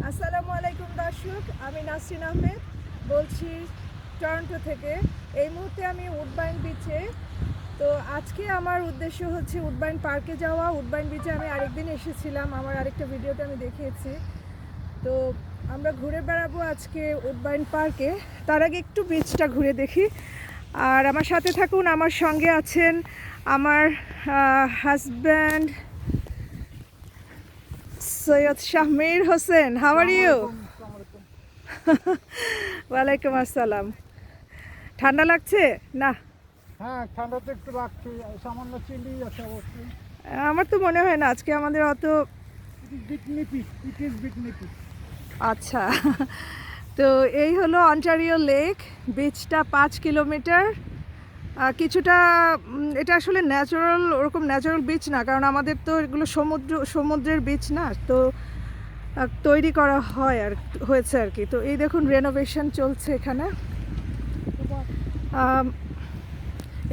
আসসালামু আলাইকুম দর্শক, আমি নাসরিন আহমেদ বলছি টরন্টো থেকে। এই মুহূর্তে আমি উডবাইন বিচে। তো আজকে আমার উদ্দেশ্য হচ্ছে উডবাইন পার্কে যাওয়া। উডবাইন বিচে আমি আরেকদিন এসেছিলাম, আমার আরেকটা ভিডিওতে আমি দেখিয়েছি। তো আমরা ঘুরে বেড়াবো আজকে উডবাইন পার্কে। তার আগে একটু বিচটা ঘুরে দেখি, আর আমার সাথে থাকুন। আমার সঙ্গে আছেন আমার husband Syed Shahmir Hossain. How are you? ওয়ালাইকুম আসসালাম। ঠান্ডা লাগছে না? হ্যাঁ, ঠান্ডা তো একটু লাগছে, সামান্য চিলি আছে অবশ্যই। আমার তো মনে হয় না আজকে আমাদের অত। It is bit nippy. আচ্ছা, তো এই হলো অন্টারিও লেক। বিচটা 5 কিলোমিটার। কিছুটা এটা আসলে ন্যাচারাল, ওরকম ন্যাচারাল বিচ না, কারণ আমাদের তো এগুলো সমুদ্রের বিচ না, তো তৈরি করা হয়েছে আর কি। তো এই দেখুন রেনোভেশন চলছে এখানে।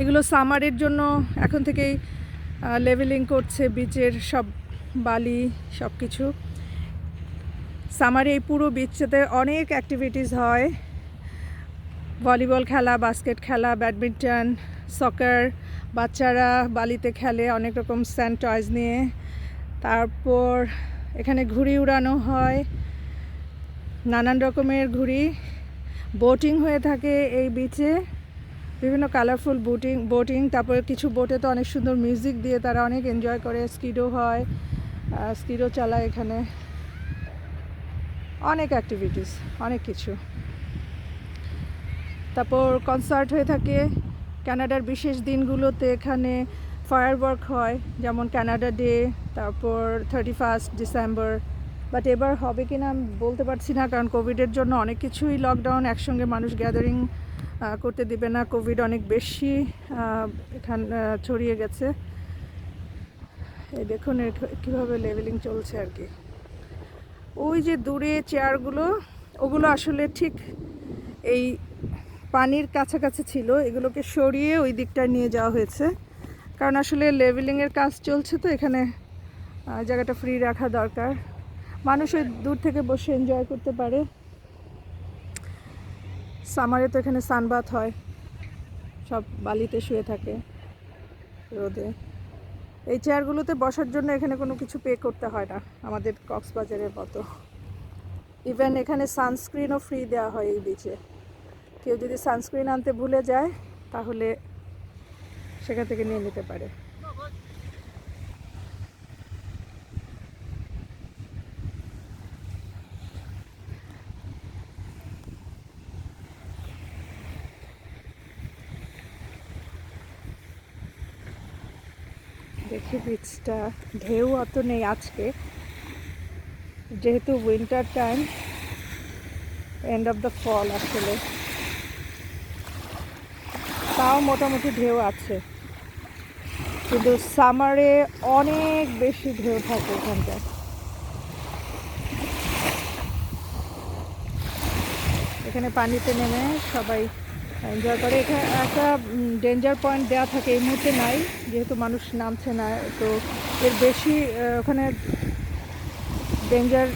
এগুলো সামারের জন্য এখন থেকেই লেভেলিং করছে বিচের সব বালি সব কিছু। সামারে এই পুরো বিচটাতে অনেক অ্যাক্টিভিটিস হয়, ভলিবল খেলা, বাস্কেট খেলা, ব্যাডমিন্টন, সকার। বাচ্চারা বালিতে খেলে অনেক রকম স্যান্ড টয়েস নিয়ে। তারপর এখানে ঘুড়ি উড়ানো হয়, নানান রকমের ঘুড়ি। বোটিং হয়ে থাকে এই বিচে, বিভিন্ন কালারফুল বোটিং। তারপরে কিছু বোটে তো অনেক সুন্দর মিউজিক দিয়ে তারা অনেক এনজয় করে। স্কিডও হয়, স্কিডও চালায় এখানে। অনেক অ্যাক্টিভিটিস, অনেক কিছু। তারপর কনসার্ট হয়ে থাকে কানাডার বিশেষ দিনগুলোতে। এখানে ফায়ারওয়ার্ক হয়, যেমন কানাডা ডে, তারপর 31 ডিসেম্বর। বাট এবার হবে কি না আমি বলতে পারছি না, কারণ কোভিডের জন্য অনেক কিছুই লকডাউন। একসঙ্গে মানুষ গ্যাদারিং করতে দিবে না, কোভিড অনেক বেশি এখানে ছড়িয়ে গেছে। এই দেখুন কীভাবে লেভেলিং চলছে আর কি। ওই যে দূরে চেয়ারগুলো, ওগুলো আসলে ঠিক এই পানির কাছাকাছি ছিল, এগুলোকে সরিয়ে ওই দিকটায় নিয়ে যাওয়া হয়েছে, কারণ আসলে লেভেলিংয়ের কাজ চলছে, তো এখানে জায়গাটা ফ্রি রাখা দরকার। মানুষ ওই দূর থেকে বসে এনজয় করতে পারে। সামারে তো এখানে সানবাথ হয়, সব বালিতে শুয়ে থাকে রোদে। এই চেয়ারগুলোতে বসার জন্য এখানে কোনো কিছু পে করতে হয় না, আমাদের কক্সবাজারের মতো। ইভেন এখানে সানস্ক্রিনও ফ্রি দেওয়া হয় এই বিচে। কেউ যদি সানস্ক্রিন আনতে ভুলে যায় তাহলে সেখান থেকে নিয়ে নিতে পারে। দেখি বিচটা, ঢেউ অত নেই আজকে, যেহেতু winter time, end of the fall আসলে। তাও মোটামুটি ঢেউ আছে, কিন্তু সামারে অনেক বেশি ঢেউ থাকে এখানটায়। এখানে পানিতে নেমে সবাই এনজয় করে। এখানে একটা ডেঞ্জার পয়েন্ট দেওয়া থাকে, এই মুহূর্তে নাই যেহেতু মানুষ নামছে না, তো এর বেশি ওখানে ডেঞ্জার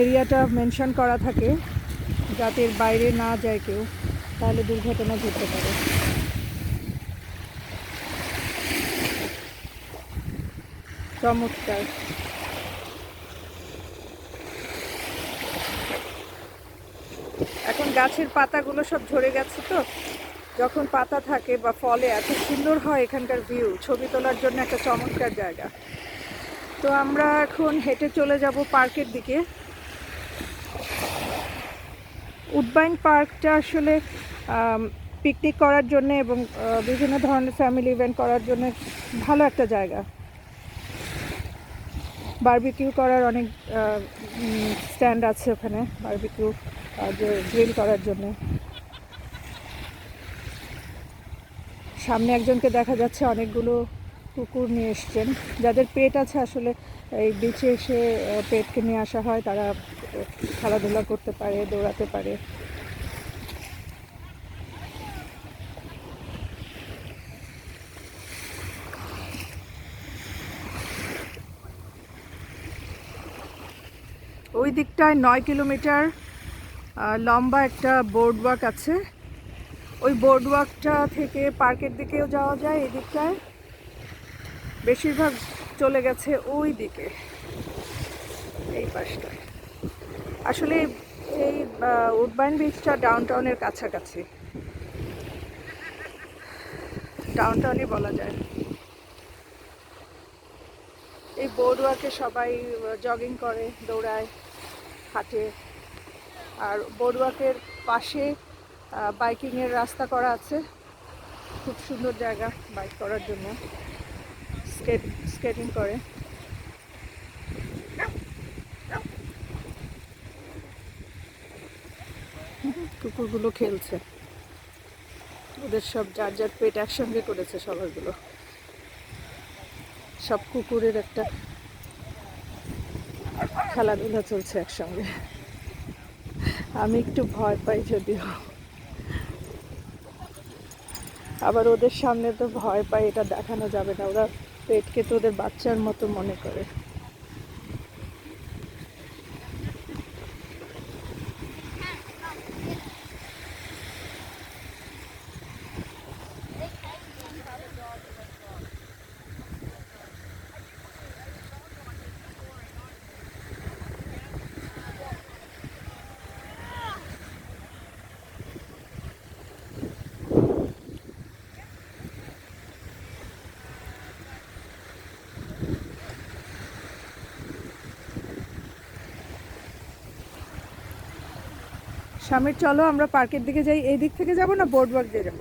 এরিয়াটা মেনশন করা থাকে, যাতে এর বাইরে না যায় কেউ, তাহলে দুর্ঘটনা ঘটতে পারে। চমৎকার। এখন গাছের পাতাগুলো সব ঝরে গেছে, তো যখন পাতা থাকে বা ফলে এত সুন্দর হয় এখানকার ভিউ, ছবি তোলার জন্য একটা চমৎকার জায়গা। তো আমরা এখন হেঁটে চলে যাব পার্কের দিকে। উডবাইন পার্কটা আসলে পিকনিক করার জন্য এবং বিভিন্ন ধরনের ফ্যামিলি ইভেন্ট করার জন্য ভালো একটা জায়গা। বারবিকিউ করার অনেক স্ট্যান্ড আছে ওখানে, বারবিকিউ গ্রিল করার জন্য। সামনে একজনকে দেখা যাচ্ছে অনেকগুলো কুকুর নিয়ে এসছেন, যাদের পেট আছে। আসলে এই বিচে এসে পেটকে নিয়ে আসা হয়, তারা খেলাধুলা করতে পারে, দৌড়াতে পারে। ওই দিকটায় 9 কিলোমিটার লম্বা একটা বোর্ড ওয়াক আছে। ওই বোর্ড ওয়াকটা থেকে পার্কের দিকেও যাওয়া যায়। এই দিকটায় বেশিরভাগ চলে গেছে ওই দিকে, এই পাশটায়। আসলে এই উডবাইন বিচটা ডাউনটাউনের কাছাকাছি, ডাউনটাউনই বলা যায়। এই বোর্ড ওয়াকে সবাই জগিং করে, দৌড়ায়, হাঁটে। আর বোর্ড ওয়াকের পাশে বাইকিংয়ের রাস্তা করা আছে, খুব সুন্দর জায়গা বাইক করার জন্য, স্কেটিং করে। কুকুরগুলো খেলছে, ওদের সব যার যার পেট একসঙ্গে করেছে সবাইগুলো। সব কুকুরের একটা খেলাধুলা চলছে একসঙ্গে। আমি একটু ভয় পাই যদিও, আবার ওদের সামনে তো ভয় পাই, এটা দেখানো যাবে না। ওরা পেটকে তো ওদের বাচ্চার মতো মনে করে। স্বামীর চলো আমরা পার্কের দিকে যাই। এই দিক থেকে যাব না বোর্ড ওয়াক দিয়ে যাব?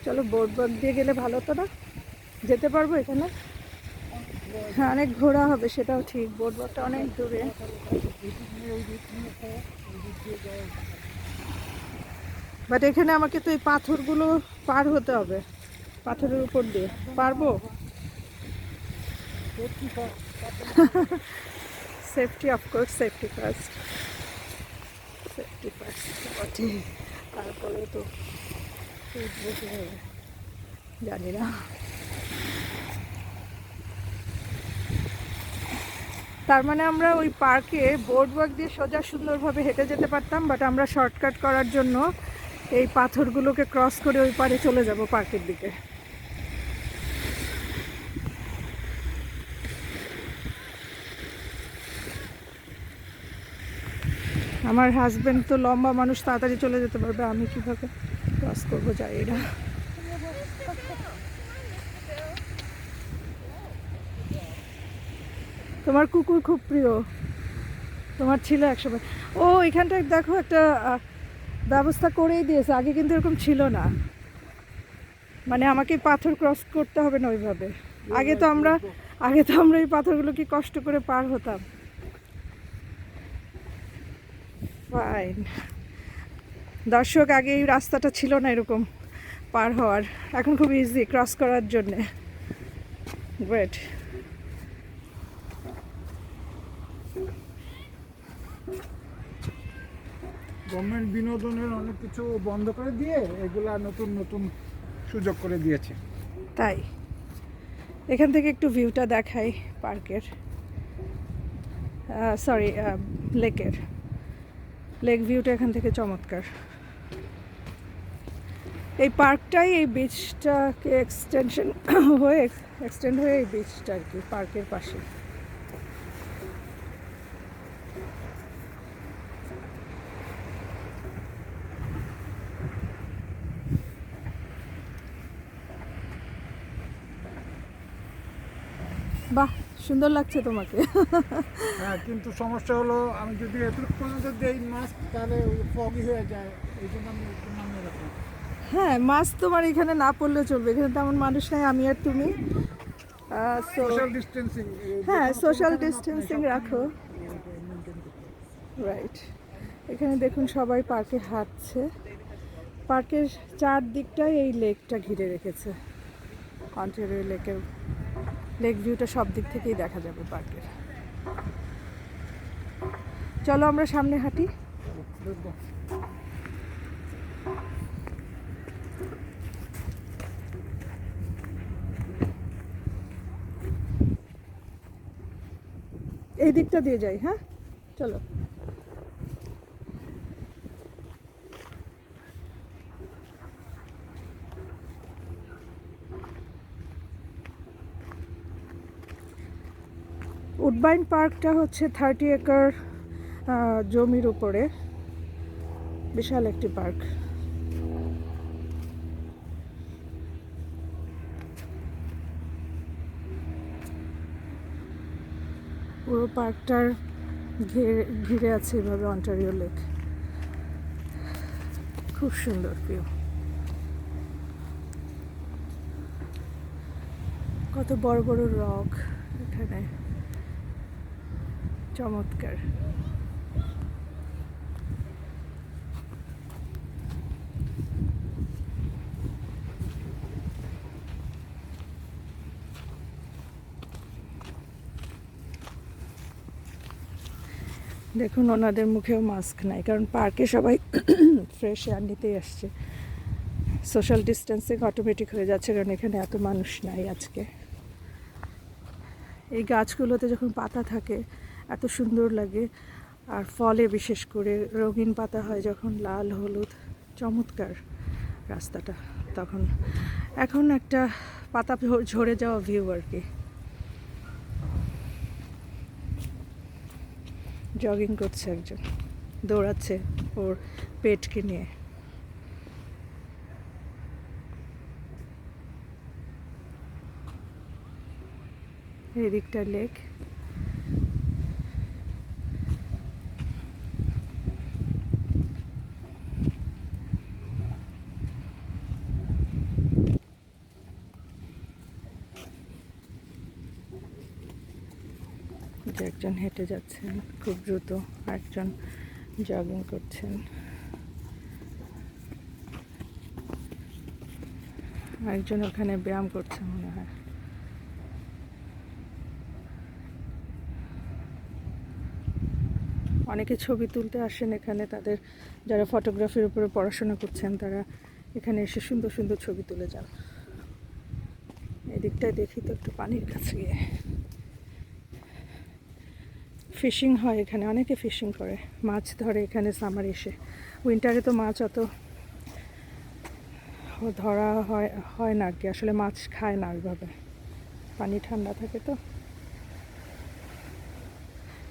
চলো বোর্ড ওয়াক দিয়ে গেলে ভালো তো না? যেতে পারবো এখানে? হ্যাঁ, অনেক ঘোরা হবে, সেটাও ঠিক। বোর্ড ওয়াকটা অনেক দূরে। বাট এখানে আমাকে তো এই পাথরগুলো পার হতে হবে, পাথরের উপর দিয়ে পারবো? Safety, of course safety first, safety first বটে। তারপরে তো জানি না। তার মানে আমরা ওই পার্কে বোর্ড ওয়াক দিয়ে সোজা সুন্দরভাবে হেঁটে যেতে পারতাম, বাট আমরা শর্টকাট করার জন্য এই পাথরগুলোকে ক্রস করে ওই পারে চলে যাব পার্কের দিকে। আমার হাজবেন্ড তো লম্বা মানুষ, তাড়াতাড়ি চলে যেতে পারবে, আমি কিভাবে ক্রস করবো জানি না। তোমার কুকুর খুব প্রিয়, তোমার ছিল একসময়। ও এখানটায় দেখো একটা ব্যবস্থা করেই দিয়েছে, আগে কিন্তু এরকম ছিল না। মানে আমাকে পাথর ক্রস করতে হবে না ওইভাবে। আগে তো আমরা এই পাথরগুলো কি কষ্ট করে পার হতাম। ফাইন। দর্শক, আগে এই রাস্তাটা ছিল না এরকম পার হওয়ার, এখন খুব ইজি ক্রস করার জন্যে। গ্রেট। গভর্নমেন্ট বিনোদনের অনেক কিছু বন্ধ করে দিয়ে এগুলা নতুন নতুন সুযোগ করে দিয়েছে। তাই এখান থেকে একটু ভিউটা দেখাই পার্কের, সরি লেকের। লেক ভিউটা এখান থেকে চমৎকার। এই পার্কটাই এই বিচটাকে এক্সটেন্ড হয়ে এই বিচটা আর কি পার্কের পাশে। বাহ, সুন্দর লাগছে তোমাকে। হ্যাঁ, কিন্তু সমস্যা হলো আমি যদি এতটুকু পর্যন্ত দেই মাস্ক, তাহলে ফগি হয়ে যায়, এই জন্য আমি একটু নামিয়ে রাখি। হ্যাঁ, মাস্ক তোমার এখানে না পড়লে চলবে, এখানে তেমন মানুষ নাই, আমি আর তুমি। Social distancing. হ্যাঁ, সোশ্যাল ডিস্টেন্সিং রাখো। রাইট। এখানে দেখুন সবাই পার্কে হাঁটছে। পার্কের চারদিকটাই এই লেকটা ঘিরে রেখেছে। অন্টারিও লেকের লেক ভিউটা সব দিক থেকেই দেখা যাবে পার্কের। চলো আমরা সামনে হাঁটি। এই দিকটা দিয়ে যাই, হ্যাঁ চলো। উডবাইন পার্কটা হচ্ছে 30 একর জমির উপরে, বিশাল একটি পার্ক। পুরো পার্কটার ঘিরে আছে এভাবে অন্টারিও লেক। খুব সুন্দর ভিউ, কত বড় বড় রক এখানে, চমৎকার। দেখুন ওনাদের মুখেও মাস্ক নাই, কারণ পার্কে সবাই ফ্রেশ এয়ার নিতেই আসছে। সোশ্যাল ডিস্টেন্সিং অটোমেটিক হয়ে যাচ্ছে, কারণ এখানে এত মানুষ নাই আজকে। এই গাছগুলোতে যখন পাতা থাকে এত সুন্দর লাগে, আর ফলে বিশেষ করে রঙিন পাতা হয় যখন, লাল হলুদ, চমৎকার রাস্তাটা তখন। এখন একটা পাতা ঝরে যাওয়া ভিউ আর কি। জগিং করছে একজন, দৌড়াচ্ছে ওর পেটকে নিয়ে। এই দিকটা লেক। একজন হেঁটে যাচ্ছেন খুব দ্রুত, একজন জগিং করছেন, একজন ওখানে ব্যায়াম করছে মনে হয়। অনেকে ছবি তুলতে আসেন এখানে, তাদের যারা ফটোগ্রাফির উপরে পড়াশোনা করছেন তারা এখানে এসে সুন্দর সুন্দর ছবি তুলে যান। এদিকটায় দেখি তো একটু পানির কাছে গিয়ে। ফিশিং হয় এখানে, অনেকে ফিশিং করে, মাছ ধরে এখানে সামার এসে। উইন্টারে তো মাছ অত ধরা হয় না আর কি, আসলে মাছ খায় না ওইভাবে, পানি ঠান্ডা থাকে তো।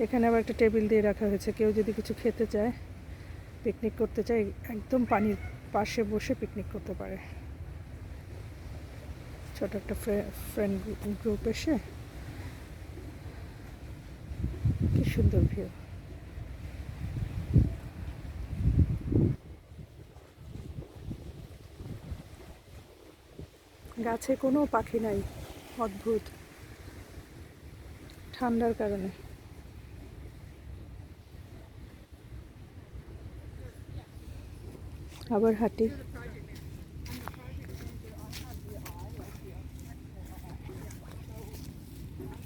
এখানে আবার একটা টেবিল দিয়ে রাখা হয়েছে, কেউ যদি কিছু খেতে চায়, পিকনিক করতে চায়, একদম পানির পাশে বসে পিকনিক করতে পারে। ছোট একটা ফ্রেন্ড গ্রুপ এসে, কি সুন্দর ভিউ। গাছে কোনো পাখি নাই, অদ্ভুত, ঠান্ডার কারণে। আবার হাঁটি।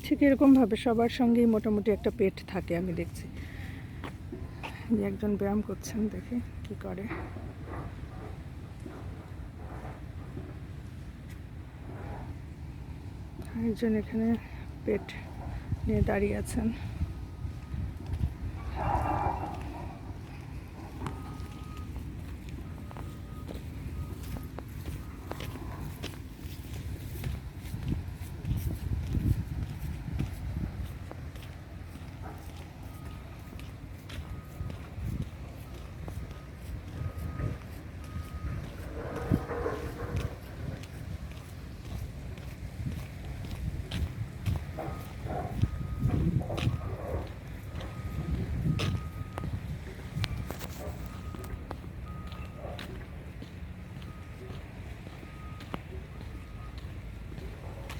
ঠিক এরকমভাবে সবার সঙ্গেই মোটামুটি একটা পেট থাকে, আমি দেখছি। একজন ব্যায়াম করছেন, দেখি কি করে। একজন এখানে পেট নিয়ে দাঁড়িয়ে আছেন।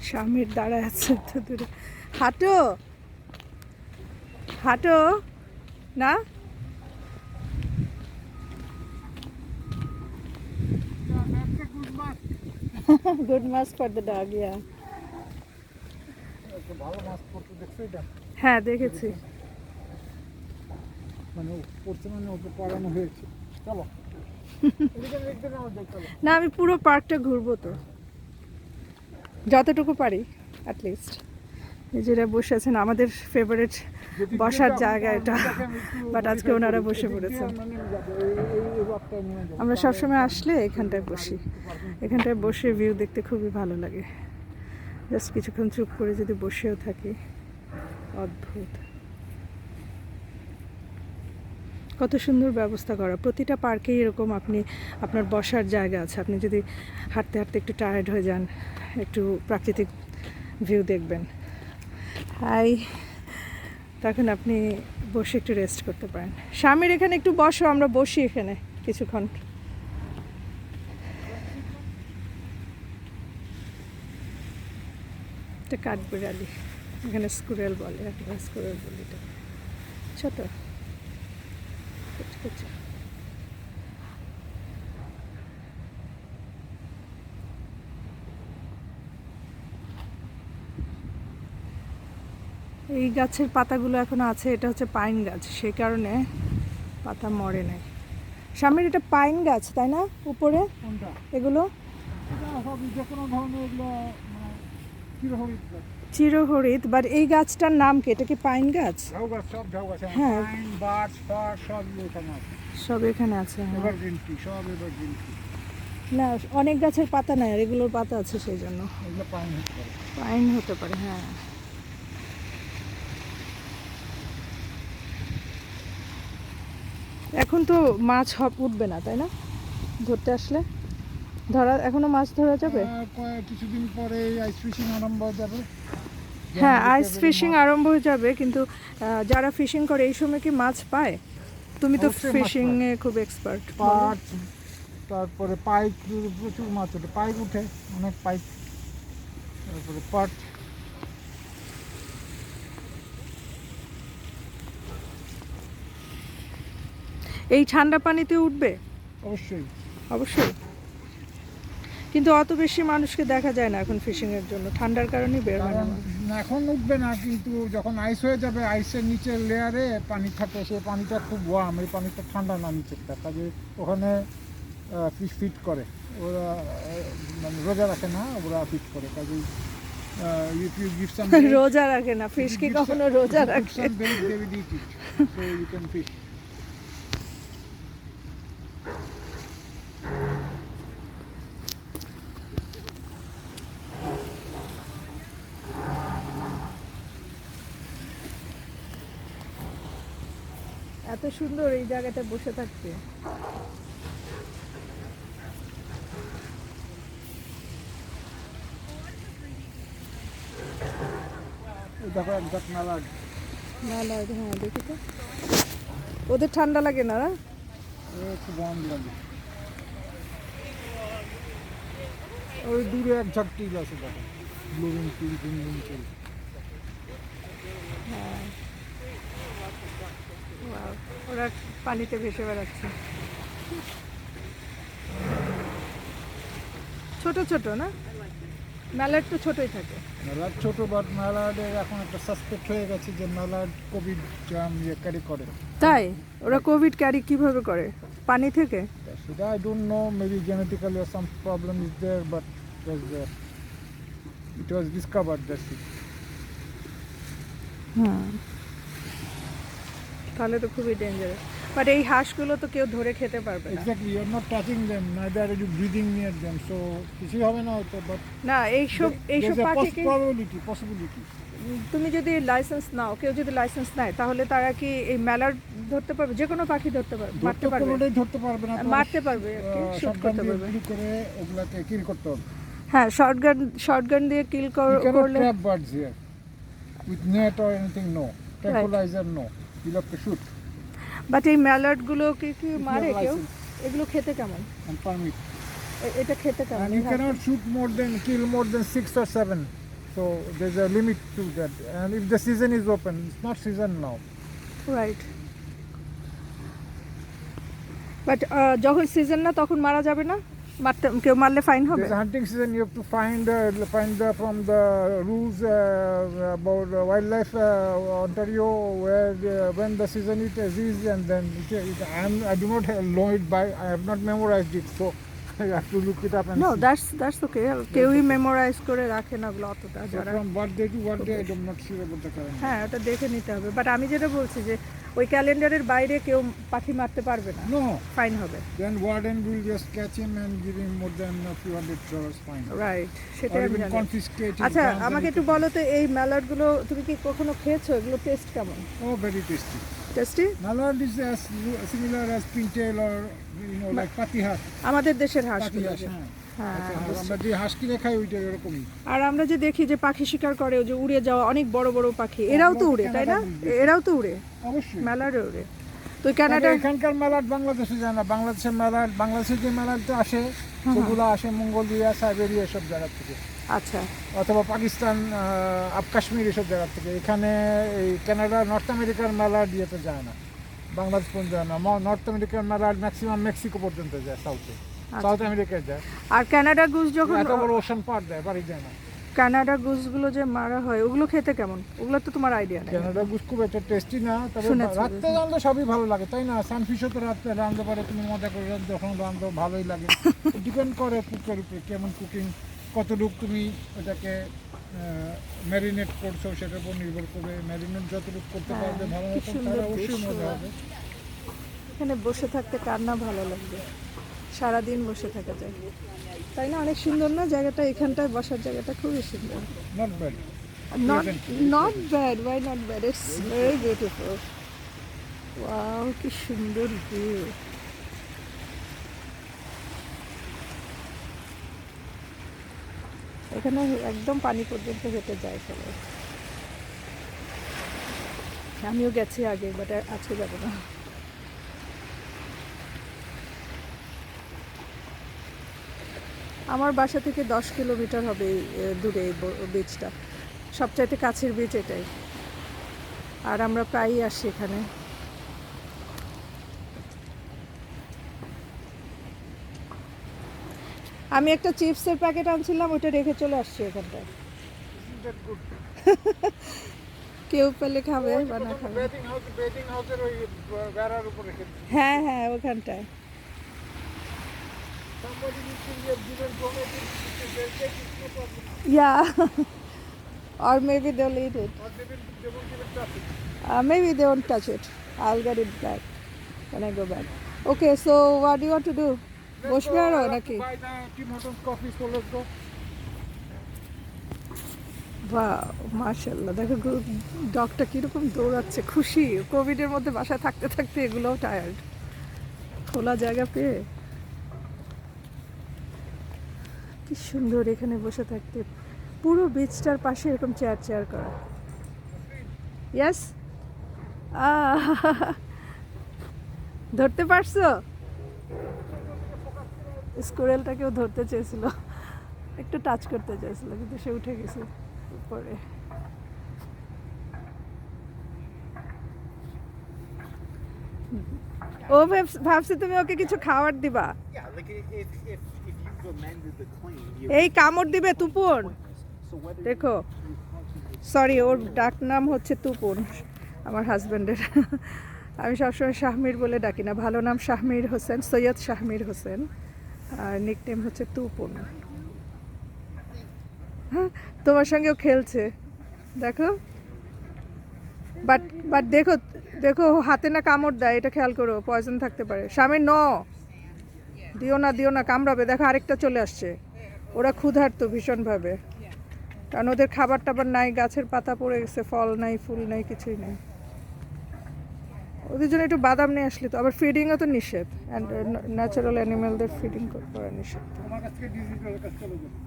স্বামীর দাঁড়ায় আছে তো দূরে। হাঁটো হাঁটো না। গুড মাছ ফর দ্য ডগ, ইয়া। ভালো মাছ পড়তে দেখছো এটা? হ্যাঁ দেখেছি। মানে পড়তে মানে ওকে পড়ানো হয়েছে। চলো না, আমি পুরো পার্কটা ঘুরবো তো, যতটুকু পারি অ্যাটলিস্ট। এই যেটা বসে আছেন আমাদের ফেভারিট যদি বসার গিয়ে জায়গা এটা, আপনাকে আমি একটু বাট আজকে modify ওনারা করি, বসে এদিক দিয়ে পড়েছেন। আমরা নেমে যাবো, এই রকটা নিয়ে যাবো। আমরা তাহলে সবসময় আসলে এখানটায় বসি, এখানটায় বসে ভিউ দেখতে খুবই ভালো লাগে। জাস্ট কিছুক্ষণ চুপ করে যদি বসেও থাকি, অদ্ভুত কত সুন্দর ব্যবস্থা করা। প্রতিটা পার্কেই এরকম আপনি আপনার বসার জায়গা আছে। আপনি যদি হাঁটতে হাঁটতে একটু টায়ার্ড হয়ে যান, একটু প্রাকৃতিক ভিউ দেখবেন, হাই, তখন আপনি বসে একটু রেস্ট করতে পারেন। স্বামীর এখানে একটু বসো, আমরা বসি এখানে কিছুক্ষণ। এটা কাঠবিড়ালি, এখানে স্কুরেল বলে, আমরা স্কুরেল বলি। এটা ছোট কুচকুচে। এই গাছের পাতাগুলো এখনো আছে, এটা হচ্ছে পাইন গাছ, সেই কারণে পাতা মরে নাই। স্বামীর এটা পাইন গাছ তাই না? উপরে কোনটা? এগুলো এটা সবই যে কোনো ধরনের এগুলো মানে চিরহরিৎ গাছ। চিরহরিৎ, বাট এই গাছটার নাম কি? এটা কি পাইন গাছ? ঝাউ গাছ, সব ঝাউ গাছ, হ্যাঁ। পাইন, বার্চ, ফার সব এখানে আছে। সব এখানে আছে, হ্যাঁ। এভারগ্রিন ট্রি, সব এভারগ্রিন ট্রি। না, অনেক গাছের পাতা নাই, আর এগুলোর পাতা আছে, সেই জন্য এগুলো পাইন হতে পারে। পাইন হতে পারে, হ্যাঁ। এখন তো মাছ উঠবে না তাই না? ধরতে আসলে এখনো মাছ ধরা যাবে? কিছুদিন পরে আইস ফিশিং আরম্ভ হয়ে যাবে। হ্যাঁ, আইস ফিশিং আরম্ভ হয়ে যাবে, কিন্তু যারা ফিশিং করে এই সময় কি মাছ পায়? তুমি তো অবশ্যই মাছ ফিশিং পায়। এ খুব এক্সপার্ট। পার্চ, তারপরে পাইক, প্রচুর মাছ ওঠে, পাইক উঠে অনেক পাইক, তারপরে পাট। এই ঠান্ডা পানিতে উঠবে অবশ্যই। অবশ্যই, কিন্তু অত বেশি মানুষকে দেখা যায় না এখন ফিশিং এর জন্য, ঠান্ডার কারণে বের হয় না কারণ মানুষ। এখন উঠবে না, কিন্তু যখন আইস হয়ে যাবে, আইসের নিচের লেয়ারে পানি থাকে, সেই পানিটা খুব ওয়ার্ম, এই পানিটা ঠান্ডা না নিচেরটা, কাজে ওখানে ফিশ ফিট করে ওরা, মানে রোজা রাখে না, ওরা ফিট করে, কাজে if you give some bait, রোজা রাখে না, ফিশ কি কখনো রোজা give রাখে? some bait, they will eat it, so you can fish. এত সুন্দর এই জায়গাটা বসে থাকতে। এই দেখো এক জাত নালাগ, না লাগে, হ্যাঁ দেখি তো। ওদের ঠান্ডা লাগে না? খুব ওয়ার্ম লাগে। ওই দূরে এক ঝাঁক টিল আছে, দেখো ব্লুইং টিল, গ্রিন টিল। হ্যাঁ, Wow, ওরা পানিতে ভেসে বেড়াচ্ছে। ছোট ছোট না? ম্যালার্ড তো ছোটই থাকে। ম্যালার্ড ছোট, বাট ম্যালার্ডের এখন একটা সাসপেক্ট হয়ে গেছে যে ম্যালার্ড কোভিড ক্যারি করে। তাই? ওরা কোভিড ক্যারি কিভাবে করে? পানি থেকে? সেটা I don't know, maybe genetically some problem is there, but it was discovered that's it. Hmm, তাহলে তো খুবই ডেঞ্জারাস। বাট এই হাঁসগুলো তো কেউ ধরে খেতে পারবে না। Exactly, you are not touching them, neither are you breathing near them, so কিছুই হবে না হয়তো, বাট না, এইসব পাখিকে পসিবিলিটি। তুমি যদি লাইসেন্স নাও, কেউ যদি লাইসেন্স নেয়, তাহলে তারা কি এই ম্যালার্ড ধরতে পারবে? যে কোনো পাখি ধরতে পারবে, মারতে পারবে? কোনোটাই ধরতে পারবে না, মারতে পারবে, শুট করতে পারবে। গুলি করে ওগুলাকে কিল করতে হবে। হ্যাঁ, শর্টগান দিয়ে কিল You cannot করলে। trap birds here with net or anything, no. Tranquilizer, no. You'll have to shoot but এই ম্যালার্ড গুলো কি you মারে have কেউ? license এগুলো খেতে কেমন? and permit. এটা খেতে কেমন? And you cannot kill more than 6 or 7. So there's a limit to that. And if the season is open, it's not season now. Right, but যখন সিজন না তখন মারা যাবে না? কেউ মারলে ফাইন হবে? There's a hunting season. You have to find from the rules about wildlife Ontario, where when the season is, and then I do not know it by, I have not memorized it. So You have to look it up and know see. That's okay, কেউই memorise করে রাখে না ওগুলো অতটা So যারা। from birthday to birthday, I'm not sure about the calendar. হ্যাঁ ওটা দেখে নিতে হবে, বাট আমি যেটা বলছি যে ওই ক্যালেন্ডারের বাইরে কেউ পাখি মারতে পারবে না, No, ফাইন হবে। then warden will just catch him and give him more than a few $100 fine. Right, Or সেটাই আমি even জানি। confiscate his আচ্ছা guns and আমাকে he একটু can- বলো তো, এই ম্যালার্ডগুলো তুমি কি কখনো খেয়েছো? এগুলো টেস্ট কেমন? Oh, very tasty. Tasty? Mallard is as similar as pintail or like patihat. আমাদের দেশের হাঁসগুলো patihat, যে। হ্যাঁ। হ্যাঁ আচ্ছা, বুঝছি। আমরা যে হাঁস কিনে খাই ওইটা এরকমই। আর আমরা যে দেখি যে পাখি শিকার করে, ওই যে উড়ে যাওয়া অনেক বড় বড় পাখি, এরাও তো উড়ে তাই না? এরাও তো উড়ে, অবশ্যই। ম্যালার্ডে উড়ে। তো তবে কানাডা এখানকার মেলার বাংলাদেশে যায় না। বাংলাদেশের মেলার, বাংলাদেশে যে মেলাতে আসে সেগুলো আসে মঙ্গোলিয়া, সাইবেরিয়া এসব জায়গা থেকে, আচ্ছা অথবা পাকিস্তান, আপ কাশ্মীর এসব জায়গা থেকে। এখানে এই কানাডা, নর্থ আমেরিকার মেলা দিয়েতে যায় না, বাংলাদেশ পর্যন্ত যায় না। নর্থ আমেরিকার মেলা ম্যাক্সিমাম মেক্সিকো পর্যন্ত যায়, সাউথ আমেরিকায় যায়। আর কানাডা গুজ যখন এত বড় ওশান পার দেয়, বাড়ি যায় না। কানাডা গুজগুলো যে মারা হয় ওগুলো খেতে কেমন? ওগুলো তো তোমার আইডিয়া নেই। কানাডা গুস খুব একটা টেস্টি না, তবে শুনেছি। রাত্রে রান্ধলে সবই ভালো লাগে, তাই না? সানফিশও তো রাত্রে রান্ধতে পারে, তুমি মজা করে যখন রান্ধো ভালোই লাগে। ডিপেন্ড করে কুকের উপরে, কেমন কুকিং, কতটুকু তুমি এটাকে ম্যারিনেট করছো সেটার উপর নির্ভর করে। ম্যারিনেট যতটুকু করতে হ্যাঁ, পারবে ভালো কি মতন, সুন্দর তাহলে অবশ্যই দৃশ্য। মজা হবে। এখানে বসে থাকতে কার না ভালো লাগবে, সারাদিন বসে থাকা যায় তাই না? অনেক সুন্দর না জায়গাটা? এখানটায় বসার জায়গাটা খুবই সুন্দর। Not bad. Not bad, why not bad, it's very beautiful. Wow কি সুন্দর ভিউ। এখানে একদম পানি পর্যন্ত হেঁটে যায় সবাই। আমিও গেছি আগে, বাট আজকে যাবো না। আমার বাসা থেকে 10 কিলোমিটার হবে দূরে এই বিচটা, সবচাইতে কাছের বিচ এটাই। আর আমরা প্রায়ই আসি এখানে। আমি একটা চিপসের প্যাকেট আনছিলাম, ওটা রেখে চলে আসছি এখানটায়। কেউ পেলে খাবে বা না খাবে। বেডিং হাউসের ওই বেড়ার উপর রেখে দিচ্ছি। হ্যাঁ হ্যাঁ ওখানটায়। Somebody needs to give and donate it. They'll take it, no problem. Yeah. Or maybe they'll eat it. Or they won't give it touch it. Maybe they won't touch it. I'll get it back when I go back. Okay, so what do you want to do? Let's বসবে go, আরো I have নাকি? to buy the Tim Hortons coffee, so let's go. বাহ মাশাআল্লাহ, দেখো ডগটা কিরকম দৌড়াচ্ছে, খুশি। কোভিডের মধ্যে বাসায় থাকতে থাকতে এগুলোও টায়ার্ড, খোলা জায়গা পেয়ে। কি সুন্দর এখানে বসে থাকতে, পুরো বিচটার পাশে এরকম চেয়ার করা। ইয়েস, ধরতে পারছো? স্কুরেলটাকেও ধরতে চেয়েছিল, একটু টাচ করতে চেয়েছিল, কিন্তু সে উঠে গেছে উপরে। ও ভাবছি তুমি ওকে কিছু খাবার দিবা। Yeah, like if you've amended the claim, you এই কামড় দিবে তুপুন। so whether দেখো, সরি ওর ডাক নাম হচ্ছে তুপুন, আমার হাজব্যান্ডের। আমি সবসময় শাহমির বলে ডাকি না, ভালো নাম শাহমির হোসেন, সৈয়দ শাহমির হোসেন, আর নিকনেম হচ্ছে তুপুন। তোমার সঙ্গেও খেলছে দেখো, বাট বাট দেখো দেখো হাতে না কামড় দেয়, এটা খেয়াল করো, পয়জন থাকতে পারে। স্বামীর দিও না কামড়াবে। দেখো আরেকটা চলে আসছে। ওরা ক্ষুধার্ত ভীষণভাবে, কারণ ওদের খাবার টাবার নাই, গাছের পাতা পড়ে গেছে, ফল নাই, ফুল নাই, কিছুই নেই। ওদের জন্য একটু বাদাম নিয়ে আসলে তো। আবার ফিডিংও তো নিষেধ, অ্যান্ড ন্যাচারাল অ্যানিমেলদের ফিডিং করা নিষেধ। আমার কাছ থেকে ডিজিটাল কাজ চলে যাবে।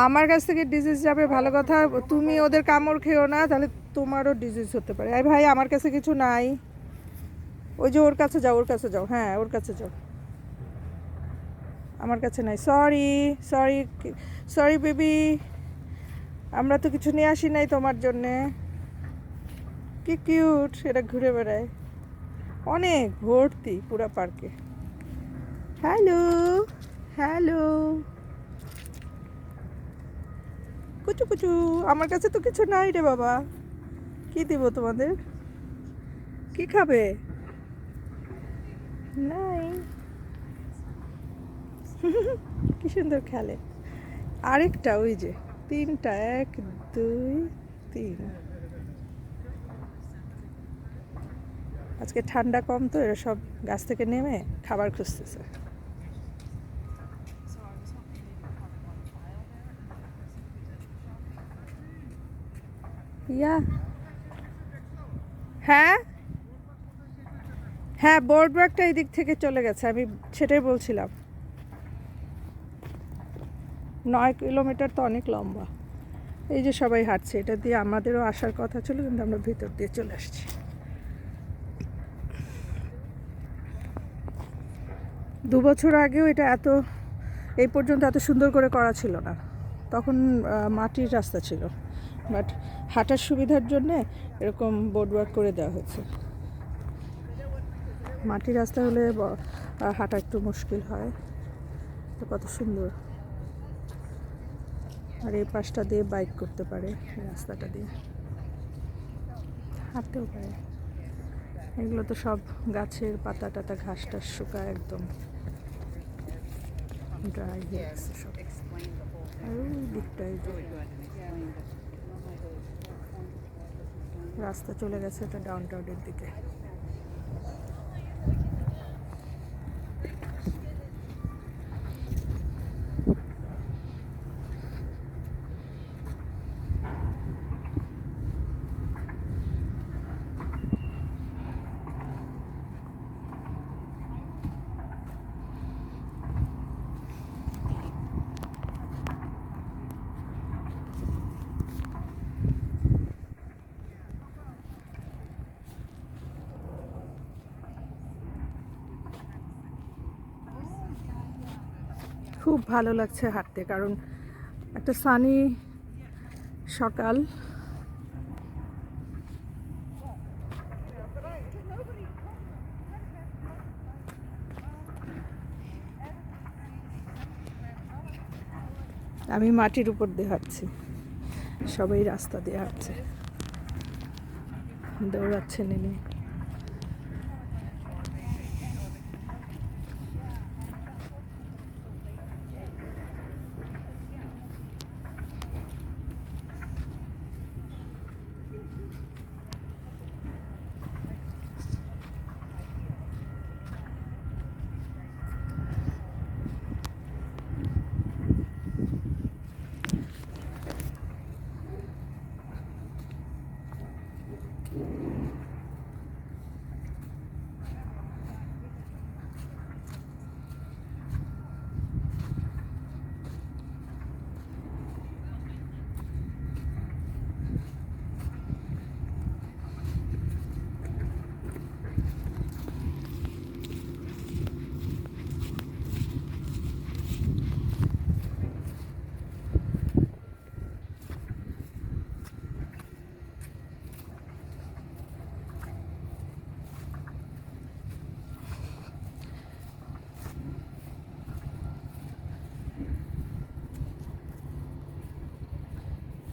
আমার কাছ থেকে ডিজিজ যাবে ভালো কথা, তুমি ওদের কামড় খেও না, তাহলে তোমারও ডিজিজ হতে পারে। এই ভাই আমার কাছে কিছু নাই, ওই যে ওর কাছে যাও, হ্যাঁ ওর কাছে যাও, আমার কাছে নাই। সরি বেবি, আমরা তো কিছু নিয়ে আসি নাই তোমার জন্যে। কি কিউট, এটা ঘুরে বেড়ায় অনেক, ভর্তি পুরা পার্কে। হ্যালো কুচু, আমার কাছে তো কিছু নাই রে বাবা, কি দিব তোমাদের? কি খাবে? নাই। কি সুন্দর খেলে। আরেকটা ওই যে তিনটা, 1 2 3। আজকে ঠান্ডা কম তো এরা সব গাছ থেকে নেমে খাবার খুঁজতেছে। ইয়া হ্যাঁ হ্যাঁ, বোর্ড ওয়ার্কটা এই দিক থেকে চলে গেছে, আমি সেটাই বলছিলাম। 9 কিলোমিটার তো অনেক লম্বা। এই যে সবাই হাঁটছে, এটা দিয়ে আমাদেরও আসার কথা ছিল, কিন্তু আমরা ভিতর দিয়ে চলে আসছি। 2 বছর আগেও এটা এই পর্যন্ত এত সুন্দর করে করা ছিল না। তখন মাটির রাস্তা ছিল, বাট হাঁটার সুবিধার জন্যে এরকম বোর্ড ওয়ার্ক করে দেওয়া হয়েছে। মাটির রাস্তা হলে হাঁটা একটু মুশকিল হয়। তো কত সুন্দর। আর এই পাশটা দিয়ে বাইক করতে পারে, এই রাস্তাটা দিয়ে হাঁটতেও পারে। এগুলো তো সব গাছের পাতা টাতা, ঘাস টাস শুকায় একদম ড্রাই হয়ে গেছে সব। আর ওই দিকটাই রাস্তা চলে গেছে, এটা ডাউন টাউনের দিকে। খুব ভালো লাগছে হাঁটতে, কারণ একটা সানি সকাল। আমি মাটির উপর দিয়ে হাঁটছি, সবাই রাস্তা দিয়ে হাঁটছে, দৌড়াচ্ছে নেমে।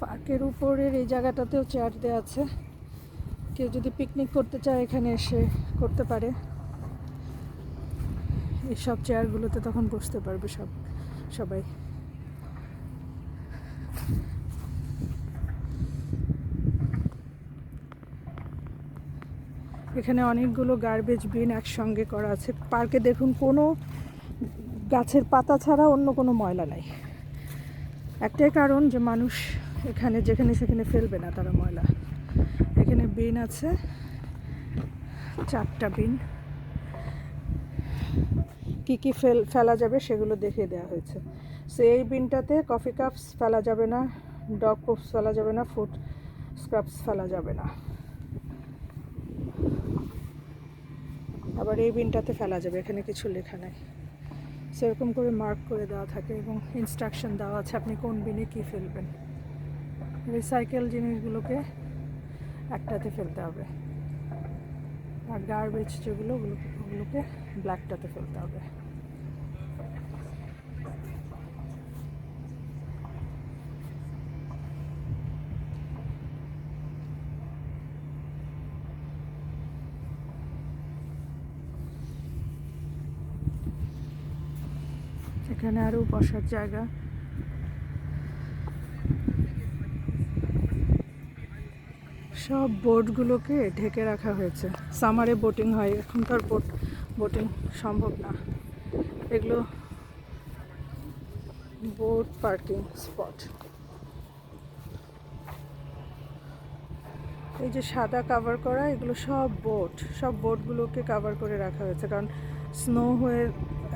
পার্কের উপরের এই জায়গাটাতেও চেয়ার দেওয়া আছে, কেউ যদি পিকনিক করতে চায় এখানে এসে করতে পারে। এইসব চেয়ারগুলোতে তখন বসতে পারবে সবাই। এখানে অনেকগুলো গার্বেজ বিন একসঙ্গে করা আছে। পার্কে দেখুন, কোনো গাছের পাতা ছাড়া অন্য কোনো ময়লা নাই। একটাই কারণ যে মানুষ এখানে যেখানে সেখানে ফেলবে না তারা ময়লা। এখানে বিন আছে 4টা বিন, কি কি ফেলা যাবে সেগুলো দেখিয়ে দেওয়া হয়েছে। সো এই বিনটাতে কফি কাপস ফেলা যাবে না, ডগ পোপস ফেলা যাবে না, ফুড স্ক্রাবস ফেলা যাবে না। আবার এই বিনটাতে ফেলা যাবে, এখানে কিছু লেখা নাই। সেরকম করে মার্ক করে দেওয়া থাকে এবং ইনস্ট্রাকশন দেওয়া আছে আপনি কোন বিনে কী ফেলবেন। রিসাইকেল জিনিসগুলোকে একটাতে ফেলতে হবে, আর গার্বেজ যেগুলো ওগুলোকে ব্ল্যাকটাতে ফেলতে হবে। এখানে আরও বসার জায়গা। সব বোটগুলোকে ঢেকে রাখা হয়েছে। সামারে বোটিং হয়, এখন তো আর বোটিং সম্ভব না। এগুলো বোট পার্কিং স্পট। এই যে সাদা কাভার করা, এগুলো সব বোটগুলোকে কাভার করে রাখা হয়েছে, কারণ স্নো হয়ে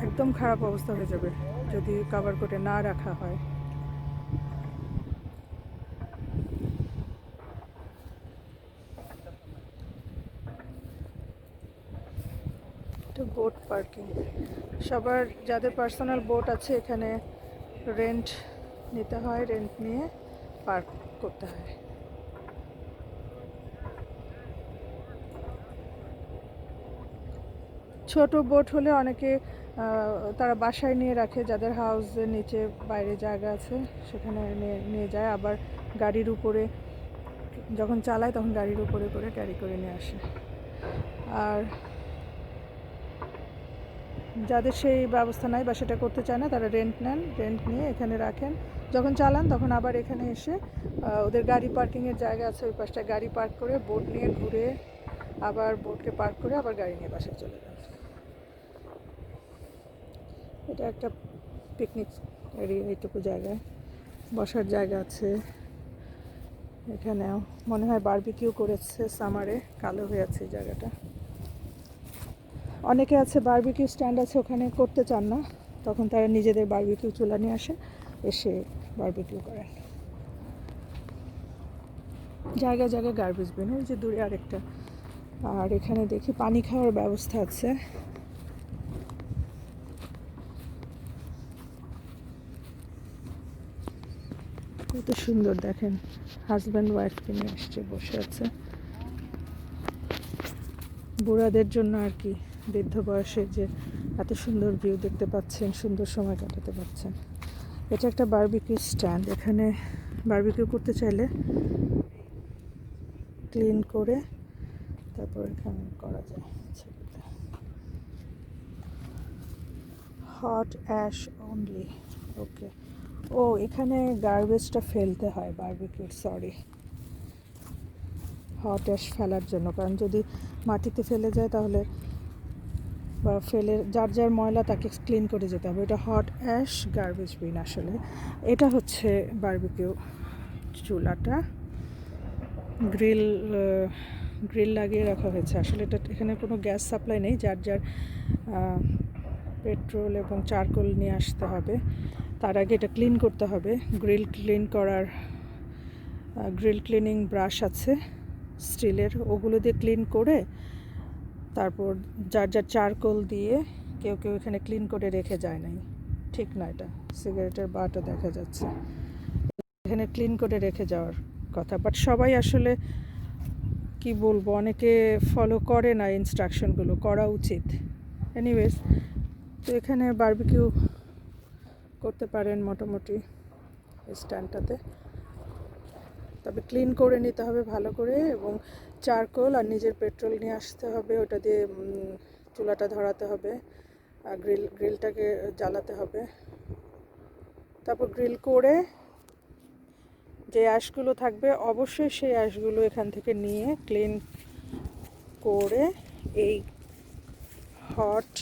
একদম খারাপ অবস্থা হয়ে যাবে যদি কাভার করে না রাখা হয়। এটা বোট পার্কিং। সবার যাদের পার্সোনাল বোট আছে এখানে রেন্ট নিতে হয়, রেন্ট নিয়ে পার্ক করতে হয়। ছোট বোট হলে অনেকে তারা বাসায় নিয়ে রাখে, যাদের হাউসের নিচে বাইরে জায়গা আছে সেখানে নিয়ে যায়, আবার গাড়ির উপরে যখন চালায় তখন গাড়ির উপরে করে ক্যারি করে নিয়ে আসে। আর যাদের সেই ব্যবস্থা নাই বা সেটা করতে চায় না, তারা রেন্ট নেন, রেন্ট নিয়ে এখানে রাখেন, যখন চালান তখন আবার এখানে এসে ওদের গাড়ি পার্কিংয়ের জায়গা আছে, ওই পাশটায় গাড়ি পার্ক করে বোট নিয়ে ঘুরে আবার বোটকে পার্ক করে আবার গাড়ি নিয়ে বাসায় চলে যান। এটা একটা পিকনিক এরিয়া, এইটুকু জায়গায় বসার জায়গা আছে। এখানেও মনে হয় বারবিকিউ করেছে সামারে, কালো হয়ে আছে এই জায়গাটা। অনেকে আছে বারবিকিউ স্ট্যান্ড আছে, ওখানে করতে চান না, তখন তারা নিজেদের বারবিকিউ চুলা নিয়ে আসে, এসে বারবিকিউ করেন। জায়গায় জায়গায় গার্বেজ বিন, ওই যে দূরে আরেকটা। আর এখানে দেখি পানি খাওয়ার ব্যবস্থা আছে। কত সুন্দর দেখেন, হাজব্যান্ড ওয়াইফকে নিয়ে এসছে, বসে আছে। বুড়াদের জন্য আর কি, বৃদ্ধ বয়সে যে এত সুন্দর ভিউ দেখতে পাচ্ছেন, সুন্দর সময় কাটাতে পারছেন। এটা একটা বারবিকিউ স্ট্যান্ড, এখানে বারবিকিউ করতে চাইলে ক্লিন করে তারপর এখানে করা যায়। হট অ্যাশ অনলি, ওকে। ও এখানে গার্বেজটা ফেলতে হয় বারবিকিউর, সরি, হট অ্যাশ ফেলার জন্য, কারণ যদি মাটিতে ফেলে যায় তাহলে বা ফেলে যার যার ময়লা তাকে ক্লিন করে যেতে হবে। এটা হট অ্যাশ গার্বেজ বিন। আসলে এটা হচ্ছে বারবিকিউ চুলাটা, গ্রিল লাগিয়ে রাখা হয়েছে। আসলে এটা এখানে কোনো গ্যাস সাপ্লাই নেই, যার যার পেট্রোল এবং চারকোল নিয়ে আসতে হবে। তার আগে এটা ক্লিন করতে হবে। গ্রিল ক্লিনিং ব্রাশ আছে স্টিলের, ওগুলো দিয়ে ক্লিন করে তারপর যার যার চারকোল দিয়ে, কেউ কেউ এখানে ক্লিন করে রেখে যায় নাই, ঠিক না, এটা সিগারেটের বাটও দেখা যাচ্ছে, এখানে ক্লিন করে রেখে যাওয়ার কথা। বাট সবাই আসলে কি বলবো, অনেকে ফলো করে না ইনস্ট্রাকশনগুলো, করা উচিত। এনিওয়েজ, তো এখানে বারবিকিউ করতে পারেন মোটামুটি স্ট্যান্ডটাতে, তবে ক্লিন করে নিতে হবে ভালো করে, এবং চারকোল আর নিজের পেট্রোল নিয়ে আসতে হবে, ওটা দিয়ে চুলাটা ধরাতে হবে, আর গ্রিলটাকে জ্বালাতে হবে। তারপর গ্রিল করে যে অ্যাশগুলো থাকবে অবশ্যই সেই অ্যাশগুলো এখান থেকে নিয়ে ক্লিন করে এই হট